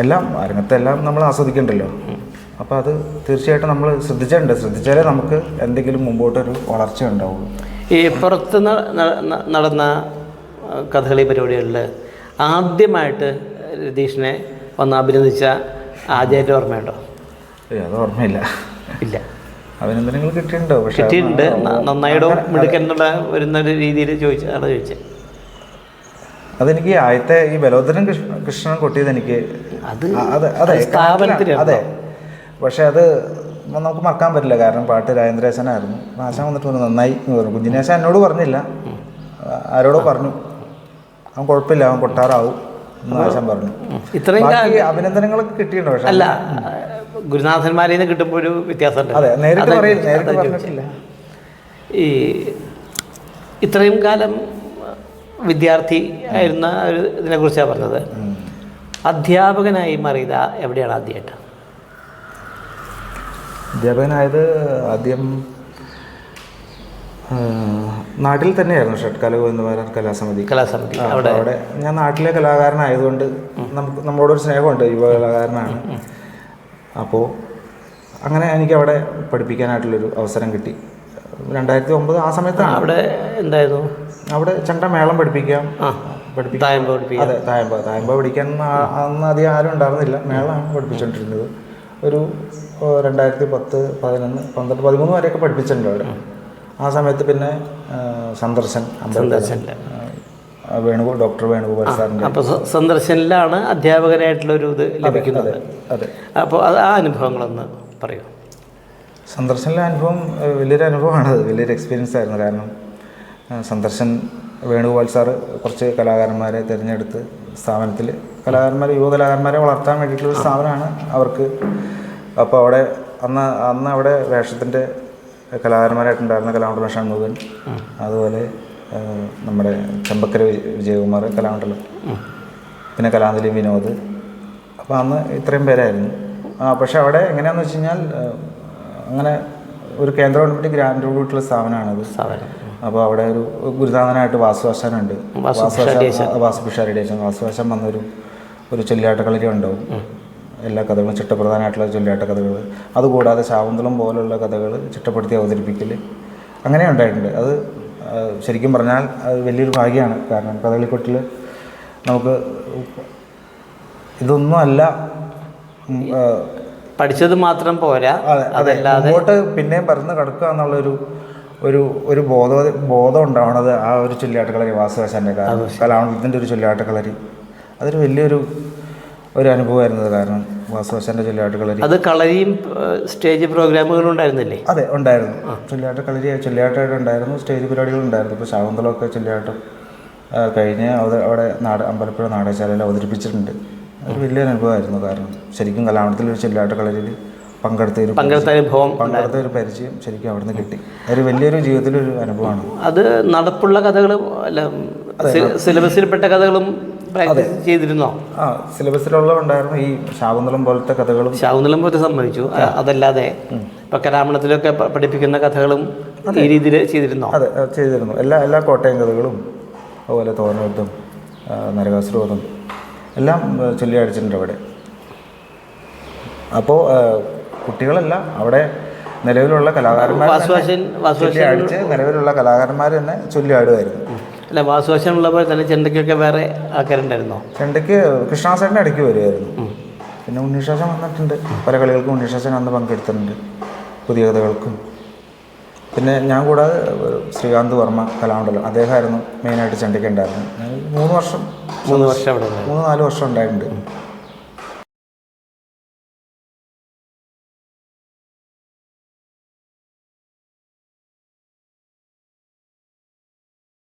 എല്ലാം അരങ്ങത്തെല്ലാം നമ്മൾ ആസ്വദിക്കണ്ടല്ലോ. അപ്പോൾ അത് തീർച്ചയായിട്ടും നമ്മൾ ശ്രദ്ധിച്ചാലേ നമുക്ക് എന്തെങ്കിലും മുമ്പോട്ടൊരു വളർച്ച ഉണ്ടാവുള്ളൂ. ഈ പുറത്ത് നടന്ന കഥകളി പരിപാടികളിൽ ആദ്യമായിട്ട് രതീഷിനെ വന്ന് അഭിനന്ദിച്ച ആദ്യമായിട്ട് ഓർമ്മയുണ്ടോ? അത് ഓർമ്മയില്ല. ഇല്ല, അഭിനന്ദനങ്ങൾ കിട്ടിയിട്ടുണ്ടോ? പക്ഷേ കിട്ടിയിട്ടുണ്ട്. നന്നായിടോ മിടുക്കൻ എന്നുള്ള വരുന്നൊരു രീതിയിൽ ചോദിച്ചത്. അതെനിക്ക് ആദ്യത്തെ ഈ ബലോധരൻ കൃഷ്ണൻ കൊട്ടിയത് എനിക്ക് അതെ. പക്ഷെ അത് നമുക്ക് മറക്കാൻ പറ്റില്ല. കാരണം പാട്ട് രാജേന്ദ്രേശനായിരുന്നു. ആശാൻ വന്നിട്ട് നന്നായി എന്ന് പറഞ്ഞു. കുഞ്ഞിനേശൻ എന്നോട് പറഞ്ഞില്ല, ആരോടോ പറഞ്ഞു. അവൻ കുഴപ്പമില്ല, അവൻ കൊട്ടാറാവും എന്ന് ആശാൻ പറഞ്ഞു. ഇത്രയും അഭിനന്ദനങ്ങളൊക്കെ കിട്ടിയിട്ടുണ്ടോ? പക്ഷെ അല്ല, ഗുരുനാഥന്മാരിൽ നിന്ന് കിട്ടുമ്പോൾ ഒരു വ്യത്യാസമുണ്ട്. അതെ, നേരിട്ട് പറഞ്ഞിട്ടില്ല. ഈ ഇത്രയും കാലം വിദ്യാർത്ഥി ആയിരുന്ന ഒരു ഇതിനെക്കുറിച്ചാണ് പറഞ്ഞത്. അധ്യാപകനായി മാറിയത് എവിടെയാണ് ആദ്യമായിട്ട്? അധ്യാപകനായത് ആദ്യം നാട്ടിൽ തന്നെയായിരുന്നു. ഷഡ്കാല ഗോവിന്ദമാരാർ കലാസമിതി. അവിടെ ഞാൻ നാട്ടിലെ കലാകാരനായതുകൊണ്ട് നമ്മളോടൊരു സ്നേഹമുണ്ട്. യുവ കലാകാരനാണ്. അപ്പോൾ അങ്ങനെ എനിക്ക് അവിടെ പഠിപ്പിക്കാനായിട്ടുള്ളൊരു അവസരം കിട്ടി. 2009 ആ സമയത്താണ്. അവിടെ എന്തായിരുന്നു? അവിടെ ചെണ്ടമേളം പഠിപ്പിക്കാം. അതെ, തായമ്പ പഠിക്കാൻ അന്ന് അധികം ആരും ഉണ്ടായിരുന്നില്ല. മേളമാണ് പഠിപ്പിച്ചുകൊണ്ടിരുന്നത്. ഒരു 2010, 11, 12, 13 വരെയൊക്കെ പഠിപ്പിച്ചിട്ടുണ്ട് അവിടെ. ആ സമയത്ത് പിന്നെ സന്ദർശൻ ഡോക്ടർ വേണുഗോപാൽ സാറിൻ്റെ. അപ്പോൾ സന്ദർശനിലാണ് അധ്യാപകനായിട്ടുള്ളൊരു ഇത് ലഭിക്കുന്നത്. അതെ. അപ്പോൾ അത് ആ അനുഭവങ്ങളൊന്ന് പറയൂ. സന്ദർശനിലെ അനുഭവം വലിയൊരു അനുഭവമാണത്. വലിയൊരു എക്സ്പീരിയൻസ് ആയിരുന്നു. കാരണം സന്ദർശൻ വേണുഗോപാൽ സാറ് കുറച്ച് കലാകാരന്മാരെ തിരഞ്ഞെടുത്ത് സ്ഥാപനത്തിൽ യുവ കലാകാരന്മാരെ വളർത്താൻ വേണ്ടിയിട്ടുള്ളൊരു സ്ഥാപനമാണ് അവർക്ക്. അപ്പോൾ അവിടെ അന്ന് അവിടെ വേഷത്തിൻ്റെ കലാകാരന്മാരായിട്ടുണ്ടായിരുന്ന കലാമണ്ഡലം ഷൺമുഖൻ, അതുപോലെ നമ്മുടെ ചെമ്പക്കര വിജയകുമാർ കലാമണ്ഡലം, പിന്നെ കലാഞ്ജലി വിനോദ്. അപ്പോൾ അന്ന് ഇത്രയും പേരായിരുന്നു. പക്ഷേ അവിടെ എങ്ങനെയാണെന്ന് വെച്ച് കഴിഞ്ഞാൽ അങ്ങനെ ഒരു കേന്ദ്ര ഗവൺമെൻറ് ഗ്രാൻഡോടുള്ള സ്ഥാപനമാണത്. അപ്പോൾ അവിടെ ഒരു ഗുരുനാഥനായിട്ട് വാസുവാശാനുണ്ട്. വാസുവാശാൻ വന്നൊരു ചൊല്ലിയാട്ട കളരി ഉണ്ടാവും. എല്ലാ കഥകളും ചിട്ടപ്രധാനമായിട്ടുള്ള ചൊല്ലിയാട്ട കഥകൾ, അതുകൂടാതെ ശാകുന്തളം പോലുള്ള കഥകൾ ചിട്ടപ്പെടുത്തി അവതരിപ്പിക്കൽ അങ്ങനെ ഉണ്ടായിട്ടുണ്ട്. അത് ശരിക്കും പറഞ്ഞാൽ അത് വലിയൊരു ഭാഗ്യമാണ്. കാരണം കഥകളിക്കൊട്ടിൽ നമുക്ക് ഇതൊന്നും അല്ല, പഠിച്ചത് മാത്രം പോരാ, അതല്ലാതെ അങ്ങോട്ട് പിന്നെയും പറന്ന് കിടക്കുക എന്നുള്ളൊരു ഒരു ബോധം ഉണ്ടാവണത് ആ ഒരു ചൊല്ലിയാട്ടക്കളരി വാസുവാശാൻ്റെ കലാമണ്ഡലത്തിൻ്റെ ഒരു ചൊല്ലിയാട്ടക്കളരി അതൊരു വലിയൊരു അനുഭവമായിരുന്നത്. കാരണം വാസുവാശാൻ്റെ ചൊല്ലിയാട്ടക്കളരി അത് കളരിയും സ്റ്റേജ് പ്രോഗ്രാമുകളും ഉണ്ടായിരുന്നില്ലേ? അതെ ഉണ്ടായിരുന്നു. ചൊല്ലിയാട്ടമായിട്ട് ഉണ്ടായിരുന്നു, സ്റ്റേജ് പരിപാടികളുണ്ടായിരുന്നു. ഇപ്പോൾ ശാകുന്തളമൊക്കെ ചൊല്ലിയാട്ടം കഴിഞ്ഞ് അവിടെ അമ്പലപ്പുഴ നാടകശാലയിൽ അവതരിപ്പിച്ചിട്ടുണ്ട്. ഒരു വലിയൊരു അനുഭവമായിരുന്നു. കാരണം ശരിക്കും കലാമണ്ഡലത്തിൽ ഒരു ചൊല്ലിയാട്ടക്കളരിയിൽ പങ്കെടുത്ത ഒരു പരിചയം ശരിക്കും അവിടെ നിന്ന് കിട്ടി. ഒരു വലിയൊരു ജീവിതത്തിലൊരു അനുഭവമാണ് അത്. നടപ്പുള്ള കഥകളും അല്ല, സിലബസിൽപ്പെട്ട കഥകളും പ്രാക്ടീസ് ചെയ്തിരുന്നോ? സിലബസിലുള്ള ഉണ്ടായിരുന്നു. ഈ ശാകുന്തളം പോലത്തെ കഥകളും. ശാകുന്തളം പോലത്തെ സമ്മതിച്ചു. അതല്ലാതെ ഇപ്പൊ കലാമണ്ഡലത്തിലൊക്കെ പഠിപ്പിക്കുന്ന കഥകളും ഈ രീതിയിൽ ചെയ്തിരുന്നോ? അതെ ചെയ്തിരുന്നു. എല്ലാ കോട്ടയം കഥകളും അതുപോലെ തോരണയുദ്ധം, നരകാസുരവധം എല്ലാം ചൊല്ലി അടിച്ചിട്ടുണ്ട് അവിടെ. അപ്പോൾ കുട്ടികളല്ല, അവിടെ നിലവിലുള്ള കലാകാരന്മാർ അടിച്ച് നിലവിലുള്ള കലാകാരന്മാർ തന്നെ ചൊല്ലി ആടുമായിരുന്നു. അല്ല, വാസുവാശനുള്ള പോലെ തന്നെ ചെണ്ടയ്ക്കൊക്കെ വേറെ ആൾക്കാരുണ്ടായിരുന്നോ? ചെണ്ടയ്ക്ക് കൃഷ്ണാസേൻ്റെ ഇടയ്ക്ക് വരുമായിരുന്നു. പിന്നെ ഉണ്ണിശേഷൻ വന്നിട്ടുണ്ട്, പല കളികൾക്കും ഉണ്ണിശേഷൻ വന്ന് പങ്കെടുത്തിട്ടുണ്ട്, പുതിയ കഥകൾക്കും. പിന്നെ ഞാൻ കൂടാതെ ശ്രീകാന്ത് വർമ്മ കലാമണ്ഡലം, അദ്ദേഹമായിരുന്നു മെയിനായിട്ട് ചെണ്ടയ്ക്ക് ഉണ്ടായിരുന്നു. 3 വർഷം 3 വർഷം അവിടെ 3-4 വർഷം ഉണ്ടായിട്ടുണ്ട്.